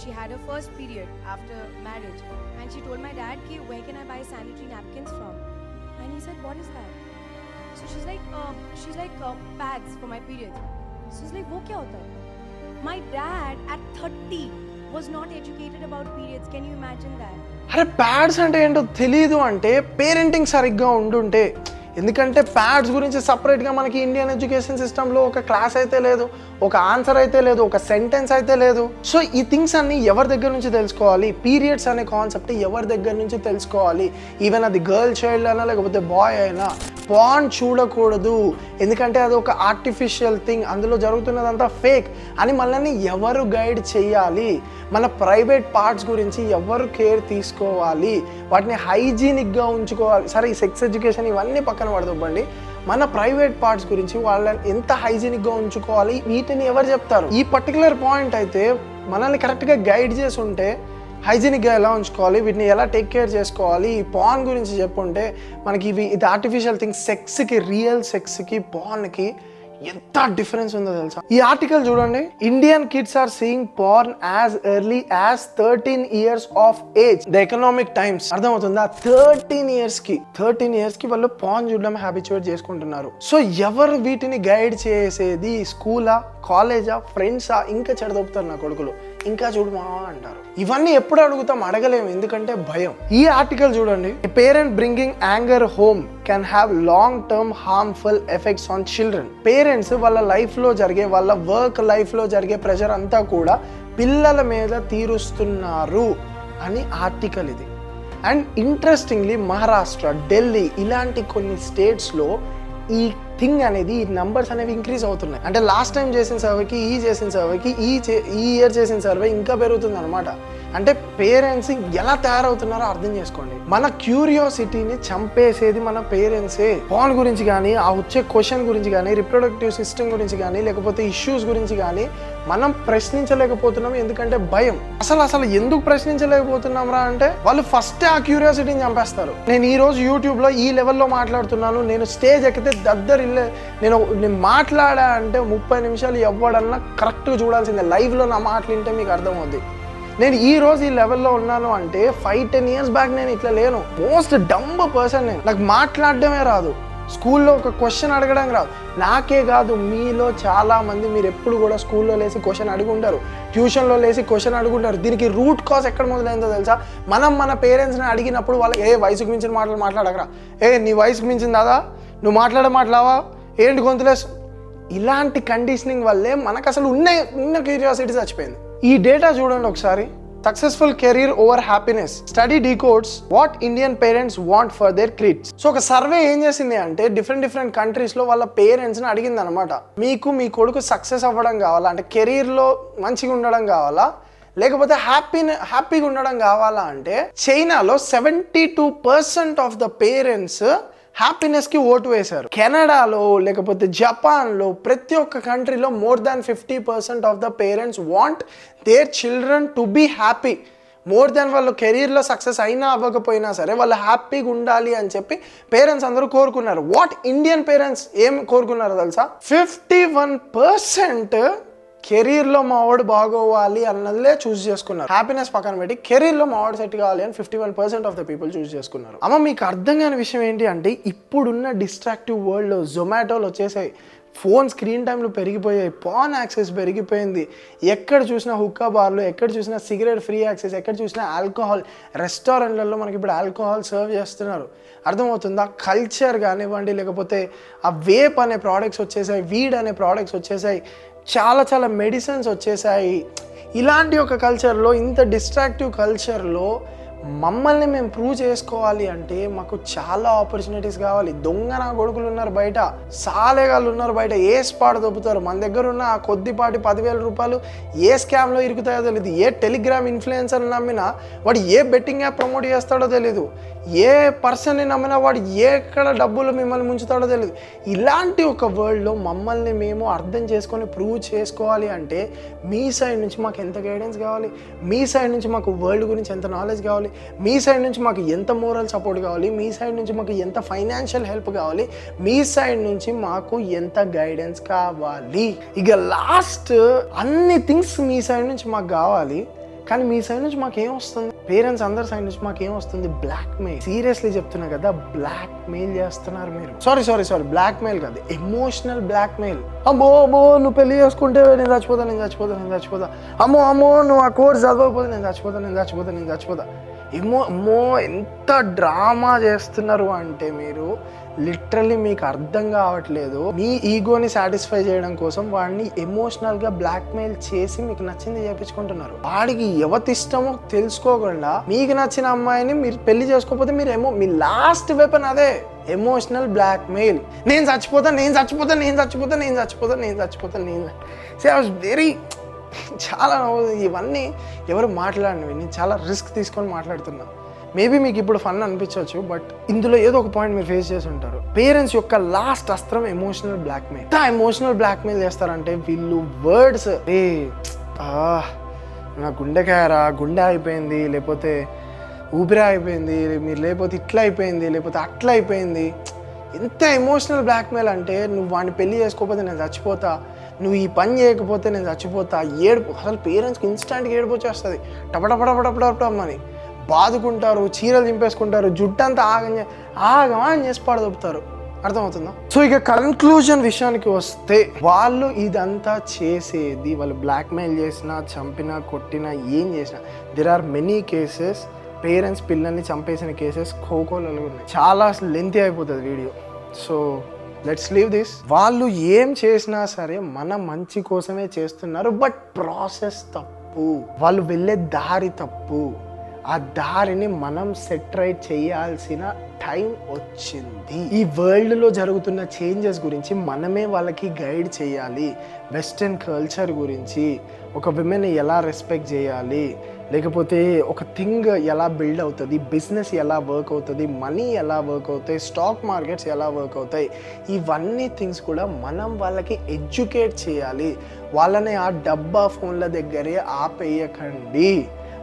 she had her first period after marriage and she told my dad ki where can I buy sanitary napkins from, and he said what is that? So she's like pads for my periods. So he's like wo kya hota hai? My dad at 30 was not educated about periods. Can you imagine that? అరే pods అంటే ఏంటో తెలీదు అంటే parenting సరిగ్గా ఉండుంటే. ఎందుకంటే pods గురించి సపరేట్గా మనకి ఇండియన్ ఎడ్యుకేషన్ సిస్టంలో ఒక క్లాస్ అయితే లేదు, ఒక ఆన్సర్ అయితే లేదు, ఒక సెంటెన్స్ అయితే లేదు. సో ఈ థింగ్స్ అన్ని ఎవరి దగ్గర నుంచి తెలుసుకోవాలి? పీరియడ్స్ అనే కాన్సెప్ట్ ఎవరి దగ్గర నుంచి తెలుసుకోవాలి? ఈవెన్ అది గర్ల్ చైల్డ్ అయినా లేకపోతే బాయ్ అయినా పాన్ చూడకూడదు, ఎందుకంటే అది ఒక ఆర్టిఫిషియల్ థింగ్, అందులో జరుగుతున్నదంతా ఫేక్ అని మనల్ని ఎవరు గైడ్ చేయాలి? మన ప్రైవేట్ పార్ట్స్ గురించి ఎవరు కేర్ తీసుకోవాలి? వాటిని హైజీనిక్గా ఉంచుకోవాలి. సరే ఈ సెక్స్ ఎడ్యుకేషన్ ఇవన్నీ పక్కన పడదండి, మన ప్రైవేట్ పార్ట్స్ గురించి వాళ్ళని ఎంత హైజీనిక్గా ఉంచుకోవాలి వీటిని ఎవరు చెప్తారు? ఈ పర్టికులర్ పాయింట్ అయితే మనల్ని కరెక్ట్గా గైడ్ చేసి ఉంటే హైజీనిక్గా ఎలా ఉంచుకోవాలి, వీటిని ఎలా టేక్ కేర్ చేసుకోవాలి, ఈ పాన్ గురించి చెప్పుంటే మనకి ఇది ఆర్టిఫిషియల్ థింగ్స్. సెక్స్కి, రియల్ సెక్స్కి పాన్కి ఎంత డిఫరెన్స్ ఉందో తెలుసా? ఈ ఆర్టికల్ చూడండి, Indian kids are seeing porn as early as 13 years of age. The Economic Times. అర్థమవుతుందా? 13 years కి వాళ్ళు పార్న్ చూడడం హ్యాబిచువేట్ చేసుకుంటున్నారు. సో ఎవరు వీటిని గైడ్ చేసేది? స్కూలా, కాలేజా, ఫ్రెండ్సా? ఇంకా చెడదొప్పుతారు నా కొడుకులు, ఇంకా చూడమా అంటారు. ఇవన్నీ ఎప్పుడు అడుగుతాం? అడగలేము, ఎందుకంటే భయం. ఈ ఆర్టికల్ చూడండి, parent bringing anger home can have long term harmful effects on children. Parents వాళ్ళ లైఫ్లో జరిగే, వాళ్ళ వర్క్ లైఫ్లో జరిగే ప్రెషర్ అంతా కూడా పిల్లల మీద తీరుస్తున్నారు అని ఆర్టికల్ ఇది. అండ్ ఇంట్రెస్టింగ్లీ మహారాష్ట్ర, ఢిల్లీ ఇలాంటి కొన్ని స్టేట్స్లో ఈ థింగ్ అనేది, ఈ నంబర్స్ అనేవి ఇంక్రీజ్ అవుతున్నాయి. అంటే లాస్ట్ టైం చేసిన సర్వేకి ఈ ఇయర్ చేసిన సర్వే ఇంకా పెరుగుతుంది అనమాట. అంటే పేరెంట్స్ ఎలా తయారవుతున్నారో అర్థం చేసుకోండి. మన క్యూరియాసిటీని చంపేసేది మన పేరెంట్సే. పాన్ గురించి కానీ, ఆ వచ్చే క్వశ్చన్ గురించి కానీ, రిప్రొడక్టివ్ సిస్టమ్ గురించి కానీ, లేకపోతే ఇష్యూస్ గురించి కానీ మనం ప్రశ్నించలేకపోతున్నాం, ఎందుకంటే భయం. అసలు ఎందుకు ప్రశ్నించలేకపోతున్నాం రా అంటే వాళ్ళు ఫస్ట్ ఆ క్యూరియాసిటీని చంపేస్తారు. నేను ఈ రోజు యూట్యూబ్లో ఈ లెవెల్లో మాట్లాడుతున్నాను, నేను స్టేజ్ ఎక్కితే నేను మాట్లాడా అంటే 30 నిమిషాలు ఎవడన్నా కరెక్ట్గా చూడాల్సిందే. లైవ్లో నా మాటలు వింటే మీకు అర్థమవుద్ది. నేను ఈ రోజు ఈ లెవెల్లో ఉన్నాను అంటే 5-10 years బ్యాక్ నేను ఇట్లా లేను. మోస్ట్ డంబ్ పర్సన్ నేను. నాకు మాట్లాడడమే రాదు, స్కూల్లో ఒక క్వశ్చన్ అడగడం రాదు. నాకే కాదు, మీలో చాలా మంది మీరు ఎప్పుడు కూడా స్కూల్లో లేసి క్వశ్చన్ అడుగుంటారు, ట్యూషన్లో లేసి క్వశ్చన్ అడుగుంటారు. దీనికి రూట్ కాజ్ ఎక్కడ మొదలైందో తెలుసా? మనం మన పేరెంట్స్ని అడిగినప్పుడు వాళ్ళకి వయసుకు మించిన మాటలు మాట్లాడకరా, నీ వయసుకు మించింది దాదా, నువ్వు మాట్లాడమాట్లావా, ఏంటి గొంతులేసు, ఇలాంటి కండిషనింగ్ వల్లే మనకు అసలు ఉన్న క్యూరియాసిటీ చచ్చిపోయింది. ఈ డేటా చూడండి ఒకసారి. Successful career over happiness study decodes what Indian parents want for their kids. So ఒక సర్వే ఏం చేసింది అంటే డిఫరెంట్ కంట్రీస్లో వాళ్ళ పేరెంట్స్ని అడిగింది అనమాట, మీకు మీ కొడుకు సక్సెస్ అవ్వడం కావాలా, అంటే కెరీర్లో మంచిగా ఉండడం కావాలా, లేకపోతే హ్యాపీగా ఉండడం కావాలా అంటే చైనాలో 72% ఆఫ్ ద పేరెంట్స్ హ్యాపీనెస్కి ఓటు వేశారు. కెనడాలో లేకపోతే జపాన్లో ప్రతి ఒక్క కంట్రీలో more than 50% of the parents want their children to be happy. More than వాళ్ళు కెరీర్లో సక్సెస్ అయినా అవ్వకపోయినా సరే వాళ్ళు హ్యాపీగా ఉండాలి అని చెప్పి పేరెంట్స్ అందరూ కోరుకున్నారు. వాట్ ఇండియన్ పేరెంట్స్ ఏం కోరుకున్నారో తెలుసా? 51% కెరీర్లో మా వాడు బాగోవాలి అన్నదే చూస్ చేసుకున్నారు. హ్యాపీనెస్ పక్కన పెట్టి కెరీర్లో మా వాడు సెట్ కావాలి అని 51% ఆఫ్ ద పీపుల్ చూస్ చేసుకున్నారు. అమ్మ మీకు అర్థం కాని విషయం ఏంటి అంటే ఇప్పుడున్న డిస్ట్రాక్టివ్ వరల్డ్లో జొమాటోలు వచ్చేసాయి, ఫోన్ స్క్రీన్ టైంలు పెరిగిపోయాయి, పాన్ యాక్సెస్ పెరిగిపోయింది, ఎక్కడ చూసినా హుక్కా బార్లు, ఎక్కడ చూసినా సిగరెట్ ఫ్రీ యాక్సెస్, ఎక్కడ చూసినా ఆల్కహాల్, రెస్టారెంట్లలో మనకి ఇప్పుడు ఆల్కహాల్ సర్వ్ చేస్తున్నారు. అర్థమవుతుందా? కల్చర్ కానివ్వండి, లేకపోతే ఆ వేప్ అనే ప్రోడక్ట్స్ వచ్చేసాయి, వీడ్ అనే ప్రోడక్ట్స్ వచ్చేసాయి, చాలా మెడిసిన్స్ వచ్చేసాయి. ఇలాంటి ఒక కల్చర్లో, ఇంత డిస్ట్రాక్టివ్ కల్చర్లో మమ్మల్ని మేము ప్రూవ్ చేసుకోవాలి అంటే మాకు చాలా ఆపర్చునిటీస్ కావాలి. దొంగ నా కొడుకులు ఉన్నారు బయట, సాలేగాళ్ళు ఉన్నారు బయట, ఏ స్పాట్ దొబ్బుతారు. మన దగ్గర ఉన్న ఆ కొద్దిపాటి 10,000 రూపాయలు ఏ స్కామ్లో ఇరుకుతాయో తెలియదు. ఏ టెలిగ్రామ్ ఇన్ఫ్లుయెన్సర్ నమ్మినా వాడు ఏ బెట్టింగ్ యాప్ ప్రమోట్ చేస్తాడో తెలీదు. ఏ పర్సన్ని నమ్మినా వాడు ఎక్కడ డబ్బులు మిమ్మల్ని ముంచుతాడో తెలియదు. ఇలాంటి ఒక వరల్డ్లో మమ్మల్ని మేము అర్థం చేసుకొని ప్రూవ్ చేసుకోవాలి అంటే మీ సైడ్ నుంచి మాకు ఎంత గైడెన్స్ కావాలి, మీ సైడ్ నుంచి మాకు వరల్డ్ గురించి ఎంత నాలెడ్జ్ కావాలి, మీ సైడ్ నుంచి మాకు ఎంత మోరల్ సపోర్ట్ కావాలి, మీ సైడ్ నుంచి మాకు ఎంత ఫైనాన్షియల్ హెల్ప్ కావాలి, మీ సైడ్ నుంచి మాకు ఎంత గైడెన్స్ కావాలి. ఇక లాస్ట్ అన్ని థింగ్స్ మీ సైడ్ నుంచి మాకు కావాలి. కానీ మీ సైడ్ నుంచి మాకు ఏం వస్తుంది? పేరెంట్స్ అందరి సైడ్ నుంచి మాకు ఏం వస్తుంది? Black mail. సీరియస్లీ చెప్తున్నా కదా, బ్లాక్ మెయిల్ చేస్తున్నారు మీరు. సారీ బ్లాక్ మెయిల్ కాదు, ఎమోషనల్ బ్లాక్ మెయిల్. అమ్మో నువ్వు పెళ్లి చేసుకుంటే నేను చచ్చిపోతా. అమ్మో నువ్వు ఆ కోర్స్ చదవకపోతే నేను చచ్చిపోతా. అమ్మో ఎంత డ్రామా చేస్తున్నారు అంటే మీరు లిటరల్లీ మీకు అర్థం కావట్లేదు. మీ ఈగోని సాటిస్ఫై చేయడం కోసం వాడిని ఎమోషనల్గా బ్లాక్మెయిల్ చేసి మీకు నచ్చింది చేయించుకుంటున్నారు. వాడికి ఎవరి ఇష్టమో తెలుసుకోకుండా మీకు నచ్చిన అమ్మాయిని మీరు పెళ్లి చేసుకోకపోతే మీరు మీ లాస్ట్ వెపన్ అదే, ఎమోషనల్ బ్లాక్మెయిల్. నేను చచ్చిపోతా. వెరీ చాలా ఇవన్నీ ఎవరు మాట్లాడినవి, నేను చాలా రిస్క్ తీసుకొని మాట్లాడుతున్నా. మేబీ మీకు ఇప్పుడు ఫన్ అనిపించవచ్చు, బట్ ఇందులో ఏదో ఒక పాయింట్ మీరు ఫేస్ చేసి ఉంటారు. పేరెంట్స్ యొక్క లాస్ట్ అస్త్రం ఎమోషనల్ బ్లాక్మెయిల్. ఎంత ఎమోషనల్ బ్లాక్మెయిల్ చేస్తారంటే వీళ్ళు వర్డ్స్, నా గుండె అయిపోయింది, లేకపోతే ఊపిరి అయిపోయింది, మీరు లేకపోతే ఇట్లా అయిపోయింది, లేకపోతే అట్లా అయిపోయింది. ఎంత ఎమోషనల్ బ్లాక్మెయిల్ అంటే నువ్వు వాడిని పెళ్లి చేసుకోకపోతే నేను చచ్చిపోతా, నువ్వు ఈ పని చేయకపోతే నేను చచ్చిపోతా. ఏడుపు అసలు పేరెంట్స్కి ఇన్స్టాంట్గా ఏడుపు వచ్చేస్తుంది. టపటపడమని బాదుకుంటారు, చీరలు దింపేసుకుంటారు, జుట్టంతా ఆగమని చేసి పడదొప్పుతారు. అర్థమవుతుందా? సో ఇక కన్క్లూజన్ విషయానికి వస్తే, వాళ్ళు ఇదంతా చేసేది, వాళ్ళు బ్లాక్మెయిల్ చేసినా, చంపినా, కొట్టినా, ఏం చేసినా, దెర్ ఆర్ మెనీ కేసెస్. పేరెంట్స్ పిల్లల్ని చంపేసిన కేసెస్ కోకోలలో ఉన్నాయి. చాలా లెంతీ అయిపోతుంది video. So let's leave this. వాళ్ళు ఏం చేసినా సరే మన మంచి కోసమే చేస్తున్నారు, బట్ ప్రాసెస్ తప్పు, వాళ్ళు వెళ్ళే దారి తప్పు. ఆ దారిని మనం సెట్ రైట్ చేయాల్సిన టైం వచ్చింది. ఈ వరల్డ్లో జరుగుతున్న చేంజెస్ గురించి మనమే వాళ్ళకి గైడ్ చేయాలి. వెస్టర్న్ కల్చర్ గురించి, ఒక విమెన్ ఎలా రెస్పెక్ట్ చేయాలి, లేకపోతే ఒక థింగ్ ఎలా బిల్డ్ అవుతుంది, బిజినెస్ ఎలా వర్క్ అవుతుంది, మనీ ఎలా వర్క్ అవుతాయి, స్టాక్ మార్కెట్స్ ఎలా వర్క్ అవుతాయి, ఇవన్నీ థింగ్స్ కూడా మనం వాళ్ళకి ఎడ్యుకేట్ చేయాలి. వాళ్ళని ఆ డబ్బా ఫోన్ల దగ్గరే ఆపేయకండి.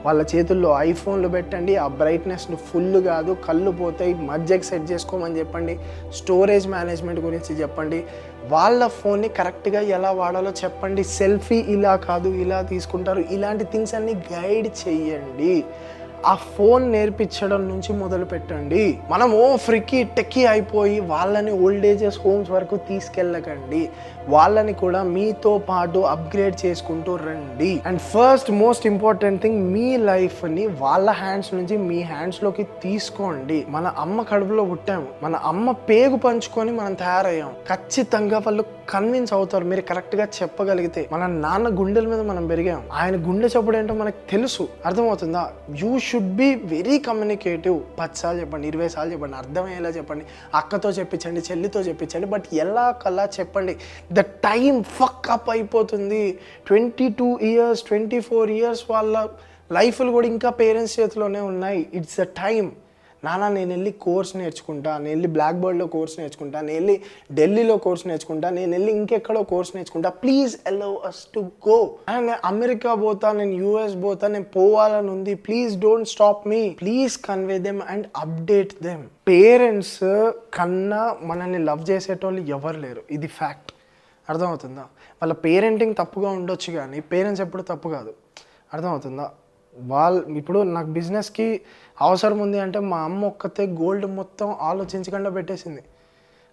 వాళ్ళ చేతుల్లో ఐఫోన్లు పెట్టండి, ఆ బ్రైట్నెస్ను ఫుల్ కాదు, కళ్ళు పోతాయి, మధ్యకి సెట్ చేసుకోమని చెప్పండి, స్టోరేజ్ మేనేజ్మెంట్ గురించి చెప్పండి, వాళ్ళ ఫోన్ని కరెక్ట్గా ఎలా వాడాలో చెప్పండి, సెల్ఫీ ఇలా కాదు ఇలా తీసుకుంటారు, ఇలాంటి థింగ్స్ అన్ని గైడ్ చేయండి. ఆ ఫోన్ నేర్పించడం నుంచి మొదలు పెట్టండి. మనము ఫ్రీకి టెక్కీ అయిపోయి వాళ్ళని ఓల్డ్ ఏజెస్ హోమ్స్ వరకు తీసుకెళ్ళకండి. వాళ్ళని కూడా మీతో పాటు అప్గ్రేడ్ చేసుకుంటూ రండి. And first most important thing, మీ లైఫ్ని వాళ్ళ హ్యాండ్స్ నుంచి మీ హ్యాండ్స్లోకి తీసుకోండి. మన అమ్మ కడుపులో పుట్టాము, మన అమ్మ పేగు పంచుకొని మనం తయారయ్యాం. ఖచ్చితంగా వాళ్ళు కన్విన్స్ అవుతారు మీరు కరెక్ట్గా చెప్పగలిగితే. మన నాన్న గుండెల మీద మనం పెరిగాం, ఆయన గుండె చప్పుడు ఏంటో మనకు తెలుసు. అర్థమవుతుందా? You should be very communicative. 10 సార్లు చెప్పండి, 20 సార్లు చెప్పండి, అర్థమయ్యేలా చెప్పండి, అక్కతో చెప్పించండి, చెల్లితో చెప్పించండి, బట్ ఎలా కల్లా చెప్పండి. ద టైం ఫక్ అప్ అయిపోతుంది. 22 years 24 years వాళ్ళ లైఫ్లు కూడా ఇంకా పేరెంట్స్ చేతిలోనే ఉన్నాయి. It's the time. నాన్న నేను వెళ్ళి కోర్స్ నేర్చుకుంటా, నేను వెళ్ళి బ్లాక్ బోర్డ్లో కోర్స్ నేర్చుకుంటా, నేను వెళ్ళి ఢిల్లీలో కోర్స్ నేర్చుకుంటా, నేను వెళ్ళి ఇంకెక్కడో కోర్స్ నేర్చుకుంటా, please allow us to go. నేను అమెరికా పోతా, నేను యూఎస్ పోతా, నేను పోవాలని ఉంది, please don't stop me. Please convey them and update them. Parents కన్నా మనల్ని లవ్ చేసేటోళ్ళు ఎవరు లేరు, ఇది ఫ్యాక్ట్. అర్థమవుతుందా? వాళ్ళ పేరెంటింగ్ తప్పుగా ఉండొచ్చు కానీ పేరెంట్స్ ఎప్పుడు తప్పు కాదు. అర్థమవుతుందా? ఇప్పుడు నాకు బిజినెస్కి అవసరం ఉంది అంటే మా అమ్మ ఒక్కతే గోల్డ్ మొత్తం ఆలోచించకుండా పెట్టేసింది.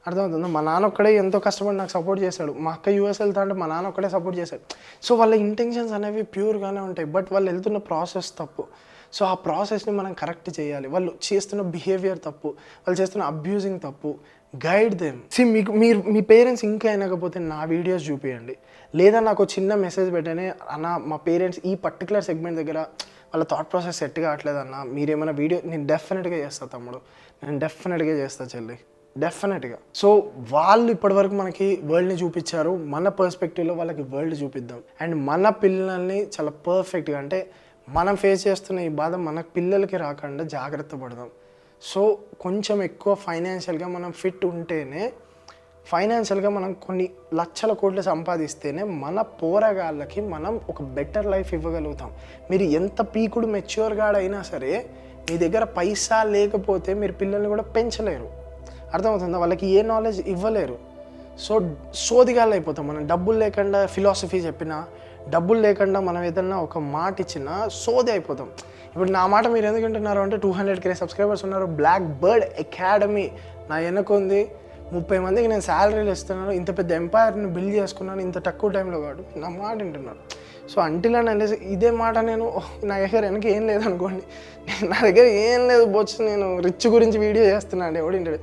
అర్థమవుతుందా? మా నాన్న ఒక్కడే ఎంతో కష్టపడి నాకు సపోర్ట్ చేశాడు. మా అక్క యూఎస్ వెళ్తా అంటే మా నాన్న ఒక్కడే సపోర్ట్ చేశాడు. సో వాళ్ళ ఇంటెన్షన్స్ అనేవి ప్యూర్గానే ఉంటాయి, బట్ వాళ్ళు వెళ్తున్న ప్రాసెస్ తప్పు. సో ఆ ప్రాసెస్ని మనం కరెక్ట్ చేయాలి. వాళ్ళు చేస్తున్న బిహేవియర్ తప్పు, వాళ్ళు చేస్తున్న అబ్యూజింగ్ తప్పు. Guide them. మీరు మీ పేరెంట్స్ ఇంకా అయినకపోతే నా వీడియోస్ చూపించండి, లేదా నాకు చిన్న మెసేజ్ పెట్టనే, అన్న మా పేరెంట్స్ ఈ పర్టికులర్ సెగ్మెంట్ దగ్గర వాళ్ళ థాట్ ప్రాసెస్ సెట్ కావట్లేదన్న మీరేమైనా వీడియో నేను డెఫినెట్గా చేస్తాను తమ్ముడు, నేను డెఫినెట్గా చేస్తాను చెల్లి, డెఫినెట్గా. సో వాళ్ళు ఇప్పటివరకు మనకి వరల్డ్ని చూపించారు, మన పర్స్పెక్టివ్లో వాళ్ళకి వరల్డ్ చూపిద్దాం. అండ్ మన పిల్లల్ని చాలా పర్ఫెక్ట్గా, అంటే మనం ఫేస్ చేస్తున్న ఈ బాధ మన పిల్లలకి రాకుండా జాగ్రత్త పడదాం. సో కొంచెం ఎక్కువ ఫైనాన్షియల్గా మనం ఫిట్ ఉంటేనే, ఫైనాన్షియల్గా మనం కొన్ని లక్షల కోట్లు సంపాదిస్తేనే మన పోరగాళ్ళకి మనం ఒక బెటర్ లైఫ్ ఇవ్వగలుగుతాం. మీరు ఎంత పీకుడు మెచ్యూర్గా అయినా సరే మీ దగ్గర పైసా లేకపోతే మీరు పిల్లల్ని కూడా పెంచలేరు, అర్థమవుతుందా? వాళ్ళకి ఏ నాలెడ్జ్ ఇవ్వలేరు. సో సోదిగాళ్ళు అయిపోతాం మనం. డబ్బులు లేకుండా ఫిలాసఫీ చెప్పినా, డబ్బులు లేకుండా మనం ఏదన్నా ఒక మాట ఇచ్చినా సోది అయిపోతాం. ఇప్పుడు నా మాట మీరు ఎందుకు వింటున్నారు అంటే 200K సబ్స్క్రైబర్స్ ఉన్నారు, బ్లాక్ బర్డ్ అకాడమీ నా వెనకుంది, 30 మందికి నేను శాలరీలు ఇస్తున్నాను, ఇంత పెద్ద ఎంపైర్ని బిల్డ్ చేసుకున్నాను ఇంత తక్కువ టైంలో కాదు, నా మాట వింటున్నారు. సో అంటిలా నేను ఇదే మాట నేను నా దగ్గర వెనక ఏం లేదనుకోండి, నా దగ్గర ఏం లేదు బొచ్చు, నేను రిచ్ గురించి వీడియో చేస్తున్నాను ఎవడింటాడు.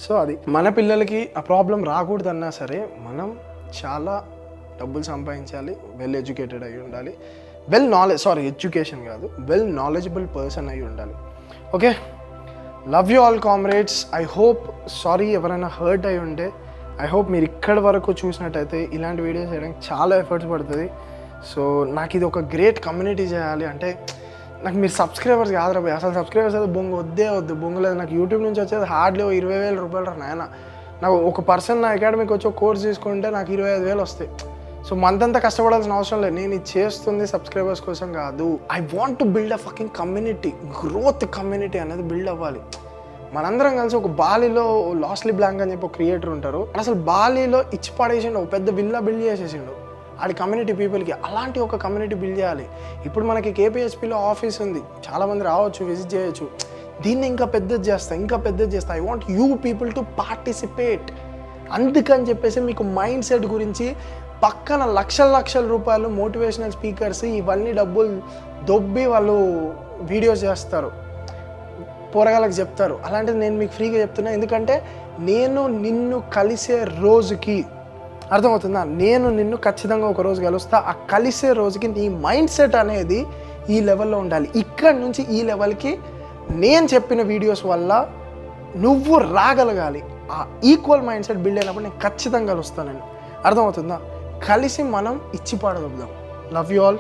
సో అది మన పిల్లలకి ఆ ప్రాబ్లం రాకూడదన్నా సరే మనం చాలా డబ్బులు సంపాదించాలి, వెల్ ఎడ్యుకేటెడ్ అయి ఉండాలి, ఎడ్యుకేషన్ కాదు, వెల్ నాలెడ్జబుల్ పర్సన్ అయి ఉండాలి. Okay, love you all comrades. I hope, sorry ఎవరైనా హర్ట్ అయి ఉంటే, ఐ హోప్ మీరు ఇక్కడి వరకు చూసినట్టయితే ఇలాంటి వీడియోస్ చేయడానికి చాలా ఎఫర్ట్స్ పడుతుంది. సో నాకు ఇది ఒక గ్రేట్ కమ్యూనిటీ చేయాలి అంటే, నాకు మీరు సబ్స్క్రైబర్స్ కాదురా భయ్, అసలు సబ్స్క్రైబర్స్ అయితే వద్దు బొంగలేదు. నాకు యూట్యూబ్ నుంచి వచ్చేది హార్డ్లీ 20,000 రూపాయలు నాయన. నాకు ఒక పర్సన్ నా అకాడమీకి వచ్చి ఒక కోర్స్ తీసుకుంటే నాకు 25,000 వస్తాయి. సో మంత్ అంతా కష్టపడాల్సిన అవసరం లేదు. నేను ఇది చేస్తుంది సబ్స్క్రైబర్స్ కోసం కాదు. I want to build a fucking community, growth community అనేది బిల్డ్ అవ్వాలి. మనందరం కలిసి ఒక బాలీలో లాస్లీ బ్లాంక్ అని చెప్పి ఒక క్రియేటర్ ఉంటారు, అసలు బాలీలో ఇచ్చి పడేసిండు, ఒక పెద్ద విల్లా బిల్డ్ చేసేసిండు ఆడి కమ్యూనిటీ పీపుల్కి. అలాంటి ఒక కమ్యూనిటీ బిల్డ్ చేయాలి. ఇప్పుడు మనకి కేపీహెచ్పీలో ఆఫీస్ ఉంది, చాలామంది రావచ్చు, విజిట్ చేయొచ్చు. దీన్ని ఇంకా పెద్దది చేస్తా. I want you people to participate. అందుకని చెప్పేసి మీకు మైండ్ సెట్ గురించి పక్కన లక్షల రూపాయలు మోటివేషనల్ స్పీకర్స్ ఇవన్నీ డబ్బులు దొబ్బి వాళ్ళు వీడియోస్ చేస్తారు, పోరగాళ్ళకి చెప్తారు. అలాంటిది నేను మీకు ఫ్రీగా చెప్తున్నా, ఎందుకంటే నేను నిన్ను కలిసే రోజుకి, అర్థమవుతుందా, నేను నిన్ను ఖచ్చితంగా ఒక రోజు కలుస్తా. ఆ కలిసే రోజుకి నీ మైండ్ సెట్ అనేది ఈ లెవెల్లో ఉండాలి. ఇక్కడి నుంచి ఈ లెవెల్కి నేను చెప్పిన వీడియోస్ వల్ల నువ్వు రాగలగాలి. ఆ ఈక్వల్ మైండ్ సెట్ బిల్డ్ అయినప్పుడు నేను ఖచ్చితంగా కలుస్తాను. నేను అర్థమవుతుందా, కలిసి మనం ఇచ్చి పాడగలుగుదాం. Love you all.